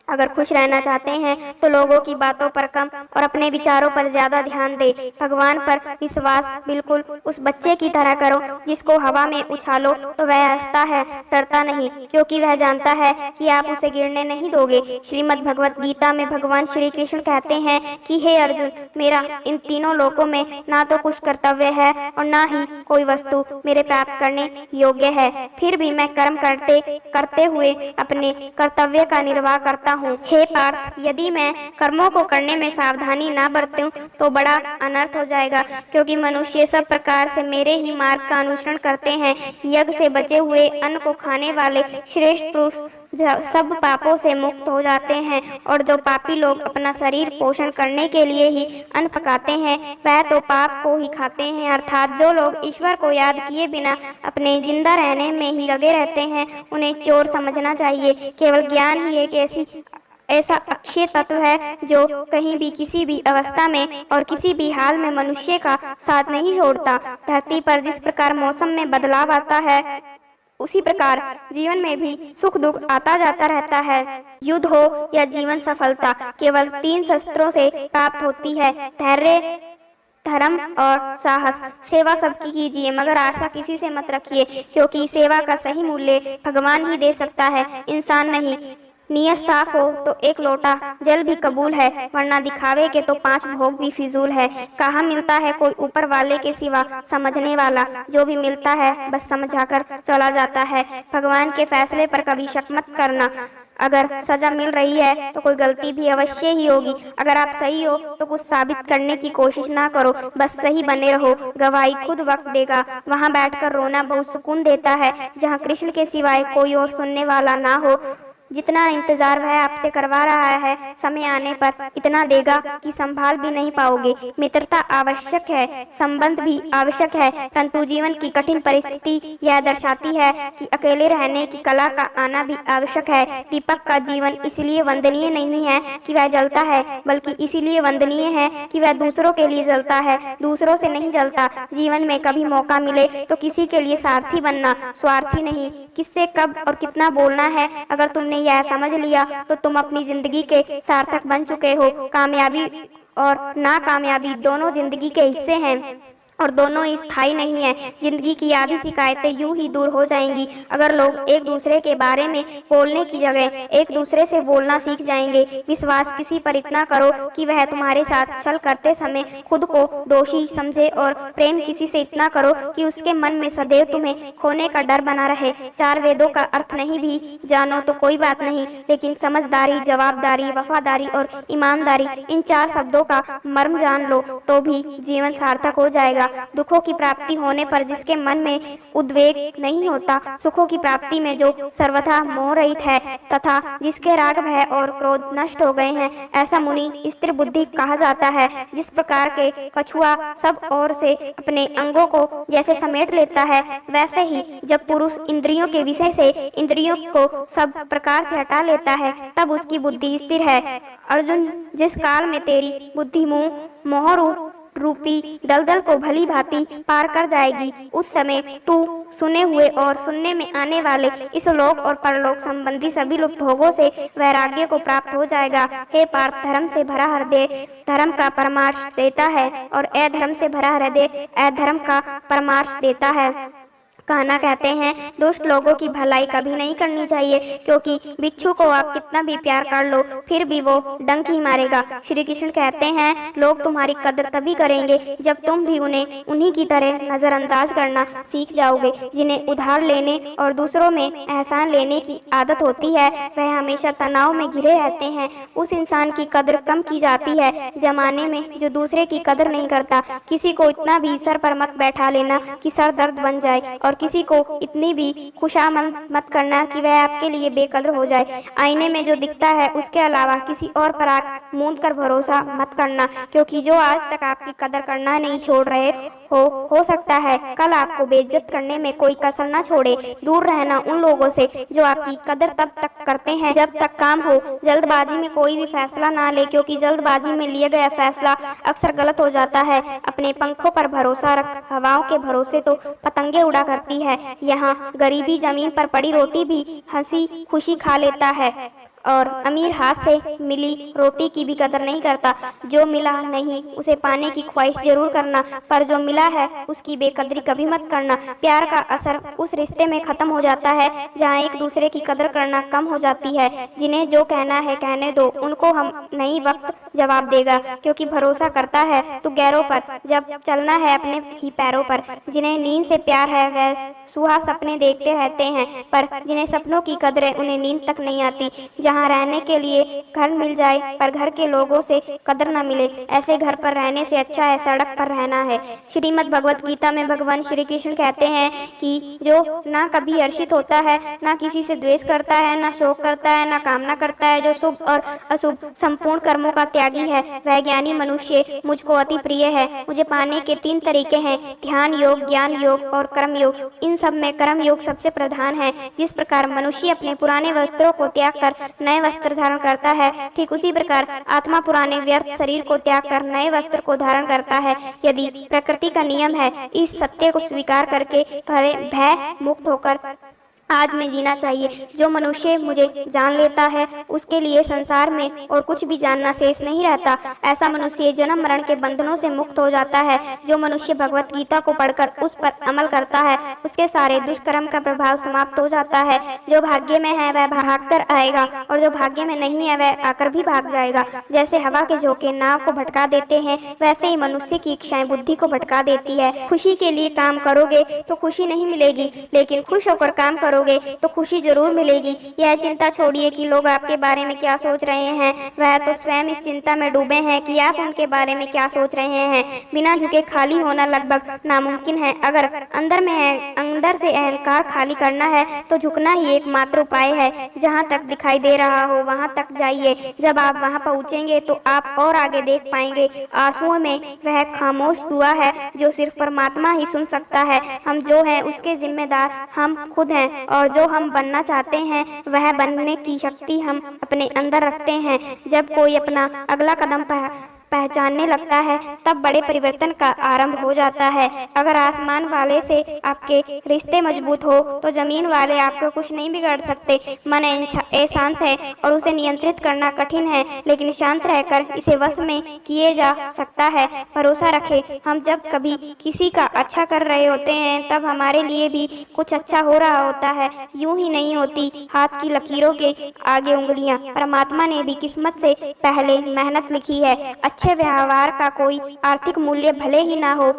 अगर खुश रहना चाहते हैं तो लोगों की बातों पर कम और अपने विचारों पर ज्यादा ध्यान दे। भगवान पर विश्वास बिल्कुल उस बच्चे की तरह करो जिसको हवा में उछालो तो वह हंसता है, डरता नहीं, क्योंकि वह जानता है कि आप उसे गिरने नहीं दोगे। श्रीमद् भगवत गीता में भगवान श्री कृष्ण कहते हैं कि हे अर्जुन, मेरा इन तीनों लोकों में ना तो कुछ कर्तव्य है और ना ही कोई वस्तु मेरे प्राप्त करने योग्य है, फिर भी मैं कर्म करते हुए अपने कर्तव्य का निर्वाह करता हूँ। हे पार्थ, यदि मैं कर्मों को करने में सावधानी ना बरतूं तो बड़ा अनर्थ हो जाएगा, क्योंकि मनुष्य सब प्रकार से मेरे ही मार्ग का अनुसरण करते हैं। यज्ञ से बचे हुए अन्न को खाने वाले श्रेष्ठ पुरुष सब पापों से मुक्त हो जाते हैं, और जो पापी लोग अपना शरीर पोषण करने के लिए ही अन्न पकाते हैं वह तो पाप को ही खाते हैं। अर्थात जो लोग ईश्वर को याद किए बिना अपने जिंदा रहने में ही लगे रहते हैं उन्हें चोर समझना चाहिए। केवल ज्ञान ही एक ऐसा अक्षय तत्व है जो कहीं भी किसी भी अवस्था में और किसी भी हाल में मनुष्य का साथ नहीं छोड़ता। धरती पर जिस प्रकार मौसम में बदलाव आता है, उसी प्रकार जीवन में भी सुख दुख आता जाता रहता है। युद्ध हो या जीवन सफलता केवल 3 शस्त्रों से प्राप्त होती है: धैर्य, धर्म और साहस। सेवा सबकी कीजिए, मगर आशा किसी से मत रखिए, क्योंकि सेवा का सही मूल्य भगवान ही दे सकता है, इंसान नहीं। नियत साफ हो तो 1 लोटा जल भी कबूल है, वरना दिखावे के तो 5 भोग भी फिजूल है। कहाँ मिलता है कोई ऊपर वाले के सिवा समझने वाला, जो भी मिलता है बस समझाकर चला जाता है। भगवान के फैसले पर कभी शक मत करना। अगर सजा मिल रही है तो कोई गलती भी अवश्य ही होगी। अगर आप सही हो तो कुछ साबित करने की कोशिश ना करो, बस सही बने रहो। गवाही खुद वक्त देगा। वहाँ बैठकर रोना बहुत सुकून देता है, जहाँ कृष्ण के सिवाय कोई और सुनने वाला ना हो। जितना इंतजार वह आपसे करवा रहा है, समय आने पर इतना देगा कि संभाल भी नहीं पाओगे। मित्रता आवश्यक है, संबंध भी आवश्यक है, परंतु जीवन की कठिन परिस्थिति यह दर्शाती है कि अकेले रहने की कला का आना भी आवश्यक है। दीपक का जीवन इसलिए वंदनीय नहीं है कि वह जलता है, बल्कि इसीलिए वंदनीय है कि वह दूसरों के लिए जलता है, दूसरों से नहीं जलता। जीवन में कभी मौका मिले तो किसी के लिए सारथी बनना, स्वार्थी नहीं। किससे कब और कितना बोलना है, अगर तुमने यह समझ लिया तो तुम अपनी जिंदगी के सार्थक बन चुके हो। कामयाबी और नाकामयाबी दोनों जिंदगी के हिस्से हैं और दोनों स्थायी नहीं है। जिंदगी की आधी शिकायतें यूं ही दूर हो जाएंगी अगर लोग एक दूसरे के बारे में बोलने की जगह एक दूसरे से बोलना सीख जाएंगे। विश्वास किसी पर इतना करो कि वह तुम्हारे साथ छल करते समय खुद को दोषी समझे, और प्रेम किसी से इतना करो कि उसके मन में सदैव तुम्हें खोने का डर बना रहे। 4 वेदों का अर्थ नहीं भी जानो तो कोई बात नहीं, लेकिन समझदारी, जवाबदारी, वफादारी और ईमानदारी, इन 4 शब्दों का मर्म जान लो तो भी जीवन सार्थक हो जाएगा। जाएगा। दुखों की प्राप्ति होने पर जिसके मन में उद्वेग नहीं होता, सुखों की प्राप्ति में जो सर्वथा मोह रहित है तथा जिसके राग भय और क्रोध नष्ट हो गए हैं, ऐसा मुनि स्थिर बुद्धि कहा जाता है। जिस प्रकार के कछुआ सब ओर से अपने अंगों को जैसे समेट लेता है, वैसे ही जब पुरुष इंद्रियों के विषय से इंद्रियों को सब प्रकार से हटा लेता है, तब उसकी बुद्धि स्थिर है। अर्जुन, जिस काल में तेरी बुद्धि मोह रूपी दलदल को भली भांति पार कर जाएगी, उस समय तू सुने हुए और सुनने में आने वाले इस लोक और परलोक संबंधी सभी भोगों से वैराग्य को प्राप्त हो जाएगा। हे पार्थ, धर्म से भरा हृदय धर्म का परमार्थ देता है और अधर्म से भरा हृदय अधर्म का परमार्थ देता है। कान्हा कहते हैं, दुष्ट लोगों की भलाई कभी नहीं करनी चाहिए, क्योंकि बिच्छू को आप कितना भी प्यार कर लो फिर भी वो डंक ही मारेगा। श्री कृष्ण कहते हैं, लोग तुम्हारी कदर तभी करेंगे जब तुम भी उन्हें उन्हीं की तरह नजरअंदाज करना सीख जाओगे। जिन्हें उधार लेने और दूसरों में एहसान लेने की आदत होती है, वह हमेशा तनाव में घिरे रहते हैं। उस इंसान की कदर कम की जाती है जमाने में जो दूसरे की कदर नहीं करता। किसी को इतना भी सर पर मत बैठा लेना कि सर दर्द बन जाए, और किसी को इतनी भी खुशामद मत करना कि वह आपके लिए बेकदर हो जाए। आईने में जो दिखता है उसके अलावा किसी और पर आंख मूंद कर भरोसा मत करना, क्योंकि जो आज तक आपकी कदर करना नहीं छोड़ रहे हो सकता है कल आपको बेइज्जत करने में कोई कसर न छोड़े। दूर रहना उन लोगों से जो आपकी कदर तब तक करते हैं जब तक काम हो। जल्दबाजी में कोई भी फैसला ना ले, क्योंकि जल्दबाजी में लिया गया फैसला अक्सर गलत हो जाता है। अपने पंखों पर भरोसा रख, हवाओं के भरोसे तो पतंगे उड़ा करती है। यहाँ गरीबी जमीन पर पड़ी रोटी भी हंसी खुशी खा लेता है, और अमीर हाथ से मिली रोटी की भी कदर नहीं करता। जो मिला नहीं उसे पाने की ख्वाहिश जरूर करना, पर जो मिला है उसकी बेकदरी कभी मत करना। प्यार का असर उस रिश्ते में खत्म हो जाता है जहाँ एक दूसरे की कदर करना कम हो जाती है। जिन्हें जो कहना है कहने दो, उनको हम नहीं वक्त जवाब देगा, क्योंकि भरोसा करता है तो गैरों पर, जब चलना है अपने ही पैरों पर। जिन्हें नींद से प्यार है वह सुहा सपने देखते रहते हैं, पर जिन्हें सपनों की कदर है उन्हें नींद तक नहीं आती। जहाँ रहने के लिए घर मिल जाए पर घर के लोगों से कदर न मिले, ऐसे घर पर रहने से अच्छा है सड़क पर रहना है। श्रीमद् भगवत गीता में भगवान श्री कृष्ण कहते हैं कि जो ना कभी हर्षित होता है, ना किसी से द्वेष करता है, ना शोक करता है, ना कामना करता है, जो शुभ और अशुभ संपूर्ण कर्मों का त्यागी है, वह ज्ञानी मनुष्य मुझको अति प्रिय है। मुझे पाने के 3 तरीके हैं, ध्यान योग, ज्ञान योग और कर्म योग। इन सब में कर्म योग सबसे प्रधान है। जिस प्रकार मनुष्य अपने पुराने वस्त्रों को त्याग कर नए वस्त्र धारण करता है, ठीक उसी प्रकार आत्मा पुराने व्यर्थ शरीर को त्याग कर नए वस्त्र को धारण करता है। यदि प्रकृति का नियम है, इस सत्य को स्वीकार करके भय मुक्त होकर आज में जीना चाहिए। जो मनुष्य मुझे जान लेता है उसके लिए संसार में और कुछ भी जानना शेष नहीं रहता। ऐसा मनुष्य जन्म मरण के बंधनों से मुक्त हो जाता है। जो मनुष्य भगवत गीता को पढ़कर उस पर अमल करता है, उसके सारे दुष्कर्म का प्रभाव समाप्त हो जाता है। जो भाग्य में है वह भाग कर आएगा, और जो भाग्य में नहीं है वह आकर भी भाग जाएगा। जैसे हवा के झोंके नाव को भटका देते हैं, वैसे ही मनुष्य की इच्छाएं बुद्धि को भटका देती है। खुशी के लिए काम करोगे तो खुशी नहीं मिलेगी, लेकिन खुश होकर काम करोगे तो खुशी जरूर मिलेगी। यह चिंता छोड़िए कि लोग आपके बारे में क्या सोच रहे हैं, वह तो स्वयं इस चिंता में डूबे हैं कि आप उनके बारे में क्या सोच रहे हैं। बिना झुके खाली होना लगभग नामुमकिन है। अगर अंदर से अहंकार खाली करना है तो झुकना ही एकमात्र उपाय है। जहाँ तक दिखाई दे रहा हो वहाँ तक जाइए। जब आप वहाँ पहुँचेंगे तो आप और आगे देख पाएंगे। आंसुओं में वह खामोश दुआ है जो सिर्फ परमात्मा ही सुन सकता है। हम जो हैं उसके जिम्मेदार हम खुद हैं, और जो हम बनना चाहते हैं वह बनने की शक्ति हम अपने अंदर रखते हैं। जब कोई अपना अगला कदम पहचानने लगता है तब बड़े परिवर्तन का आरंभ हो जाता है। अगर आसमान वाले से आपके रिश्ते मजबूत हो तो जमीन वाले आपको कुछ नहीं बिगाड़ सकते। मन शांत है और उसे नियंत्रित करना कठिन है, लेकिन शांत रहकर इसे वश में किए जा सकता है। भरोसा रखें, हम जब कभी किसी का अच्छा कर रहे होते हैं तब हमारे लिए भी कुछ अच्छा हो रहा होता है। यूं ही नहीं होती हाथ की लकीरों के आगे उंगलियां। परमात्मा ने भी किस्मत से पहले मेहनत लिखी है। अच्छे व्यवहार का कोई आर्थिक मूल्य भले ही ना हो,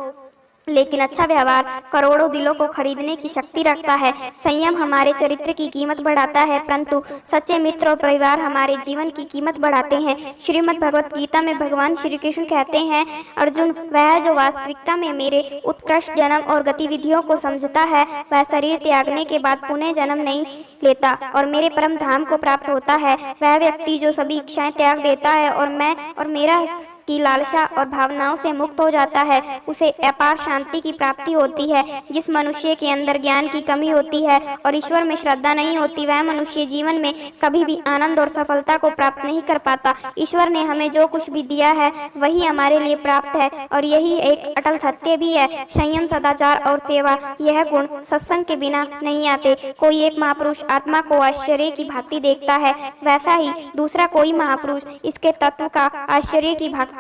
लेकिन अच्छा व्यवहार करोड़ों दिलों को खरीदने की शक्ति रखता है। संयम हमारे चरित्र की कीमत बढ़ाता है, परंतु सच्चे मित्र और परिवार हमारे जीवन की कीमत बढ़ाते हैं। श्रीमद् भगवत गीता में भगवान श्री कृष्ण कहते हैं, अर्जुन, वह जो वास्तविकता में मेरे उत्कृष्ट जन्म और गतिविधियों को समझता है, वह शरीर त्यागने के बाद पुनः जन्म नहीं लेता और मेरे परम धाम को प्राप्त होता है। वह व्यक्ति जो सभी इच्छाएं त्याग देता है और मैं और मेरा की लालसा और भावनाओं से मुक्त हो जाता है, उसे अपार शांति की प्राप्ति होती है। जिस मनुष्य के अंदर ज्ञान की कमी होती है और ईश्वर में श्रद्धा नहीं होती, वह मनुष्य जीवन में कभी भी आनंद और सफलता को प्राप्त नहीं कर पाता। ईश्वर ने हमें जो कुछ भी दिया है वही हमारे लिए प्राप्त है और यही एक अटल सत्य भी है। संयम, सदाचार और सेवा, यह गुण सत्संग के बिना नहीं आते। कोई एक महापुरुष आत्मा को आश्चर्य की भांति देखता है, वैसा ही दूसरा कोई महापुरुष इसके तत्व का आश्चर्य की भांति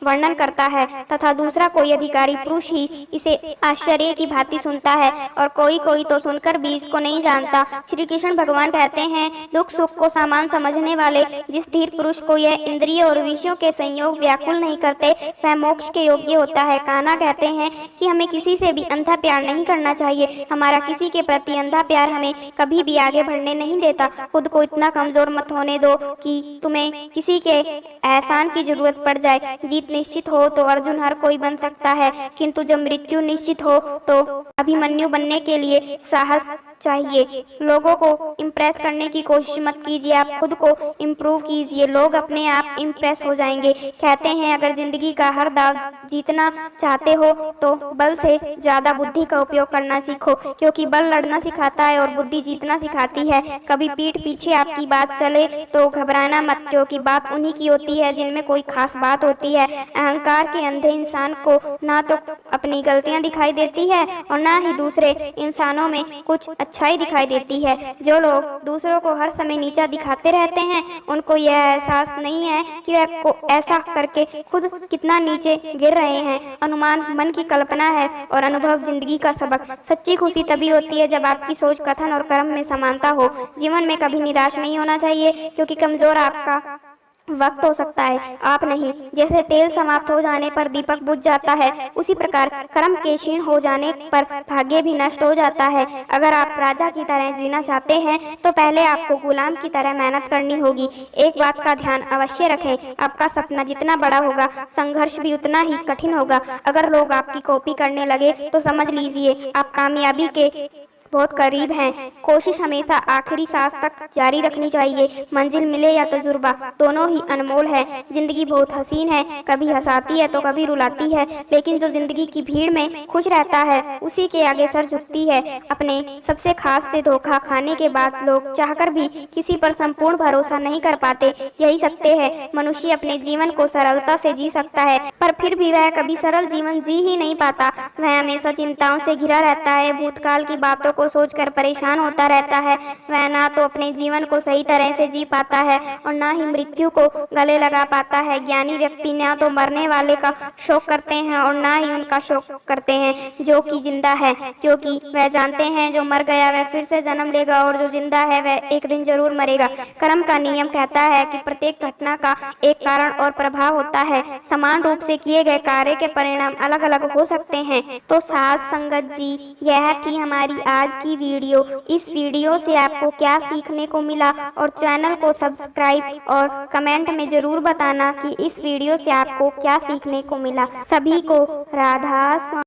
वर्णन करता है तथा दूसरा कोई अधिकारी पुरुष ही इसे आश्चर्य की भांति सुनता है और कोई कोई तो सुनकर भी इसको नहीं जानता। श्री कृष्ण भगवान कहते हैं, दुख सुख को समान समझने वाले जिस धीर पुरुष को यह इंद्रिय और विषयों के संयोग व्याकुल नहीं करते, वह मोक्ष के योग्य होता है। कान्हा कहते हैं कि हमें किसी से भी अंधा प्यार नहीं करना चाहिए। हमारा किसी के प्रति अंधा प्यार हमें कभी भी आगे बढ़ने नहीं देता। खुद को इतना कमजोर मत होने दो कि तुम्हें किसी के एहसान की जरूरत पड़ जाए। जीत निश्चित हो तो अर्जुन हर कोई बन सकता है, किंतु जब मृत्यु निश्चित हो तो अभिमन्यु बनने के लिए साहस चाहिए। लोगों को इम्प्रेस करने की कोशिश मत कीजिए, आप खुद को इम्प्रूव कीजिए, लोग अपने आप इम्प्रेस हो जाएंगे। कहते हैं, अगर जिंदगी का हर दाव जीतना चाहते हो तो बल से ज्यादा बुद्धि का उपयोग करना सीखो, क्योंकि बल लड़ना सिखाता है और बुद्धि जीतना सिखाती है। कभी पीठ पीछे आपकी बात चले तो घबराना मत, क्योंकि बात उन्हीं की होती है जिनमें कोई खास बात होती है। अहंकार के अंधे इंसान को ना तो अपनी गलतियां दिखाई देती है और ना ही दूसरे इंसानों में कुछ अच्छाई दिखाई देती है। जो लोग दूसरों को हर समय नीचा दिखाते रहते हैं, उनको यह एहसास नहीं है कि वह को ऐसा करके खुद कितना नीचे गिर रहे हैं। अनुमान मन की कल्पना है और अनुभव जिंदगी का सबक। सच्ची खुशी तभी होती है जब आपकी सोच, कथन और कर्म में समानता हो। जीवन में कभी निराश नहीं होना चाहिए, क्योंकि कमजोर आपका वक्त हो सकता है, आप नहीं। जैसे तेल समाप्त हो जाने पर दीपक बुझ जाता है, उसी प्रकार कर्म के क्षीण हो जाने पर भाग्य भी नष्ट हो जाता है। अगर आप राजा की तरह जीना चाहते हैं तो पहले आपको गुलाम की तरह मेहनत करनी होगी। एक बात का ध्यान अवश्य रखें, आपका सपना जितना बड़ा होगा, संघर्ष भी उतना ही कठिन होगा। अगर लोग आपकी कॉपी करने लगे तो समझ लीजिए आप कामयाबी के बहुत करीब हैं। कोशिश हमेशा आखिरी सांस तक जारी रखनी चाहिए। मंजिल मिले या तजुर्बा, दोनों ही अनमोल है। जिंदगी बहुत हसीन है, कभी हंसाती है तो कभी रुलाती है, लेकिन जो जिंदगी की भीड़ में खुश रहता है उसी के आगे सर झुकती है। अपने सबसे खास से धोखा खाने के बाद लोग चाहकर भी किसी पर संपूर्ण भरोसा नहीं कर पाते। यही सत्य है। मनुष्य अपने जीवन को सरलता से जी सकता है, पर फिर भी वह कभी सरल जीवन जी ही नहीं पाता। वह हमेशा चिंताओं से घिरा रहता है, भूतकाल की बातों को सोचकर परेशान होता रहता है। वह ना तो अपने जीवन को सही तरह से जी पाता है और ना ही मृत्यु को गले लगा पाता है। ज्ञानी व्यक्ति ना तो मरने वाले का शोक करते हैं और ना ही उनका शोक करते हैं जो कि जिंदा है, क्योंकि वह जानते हैं जो मर गया वह फिर से जन्म लेगा और जो जिंदा है वह एक दिन जरूर मरेगा। कर्म का नियम कहता है कि प्रत्येक घटना का एक कारण और प्रभाव होता है। समान रूप से किए गए कार्य के परिणाम अलग अलग हो सकते हैं। तो साथ संगत जी, यह थी हमारी आज की वीडियो। इस वीडियो से आपको क्या सीखने को मिला और चैनल को सब्सक्राइब और कमेंट में जरूर बताना कि इस वीडियो से आपको क्या सीखने को मिला। सभी को राधा स्वामी।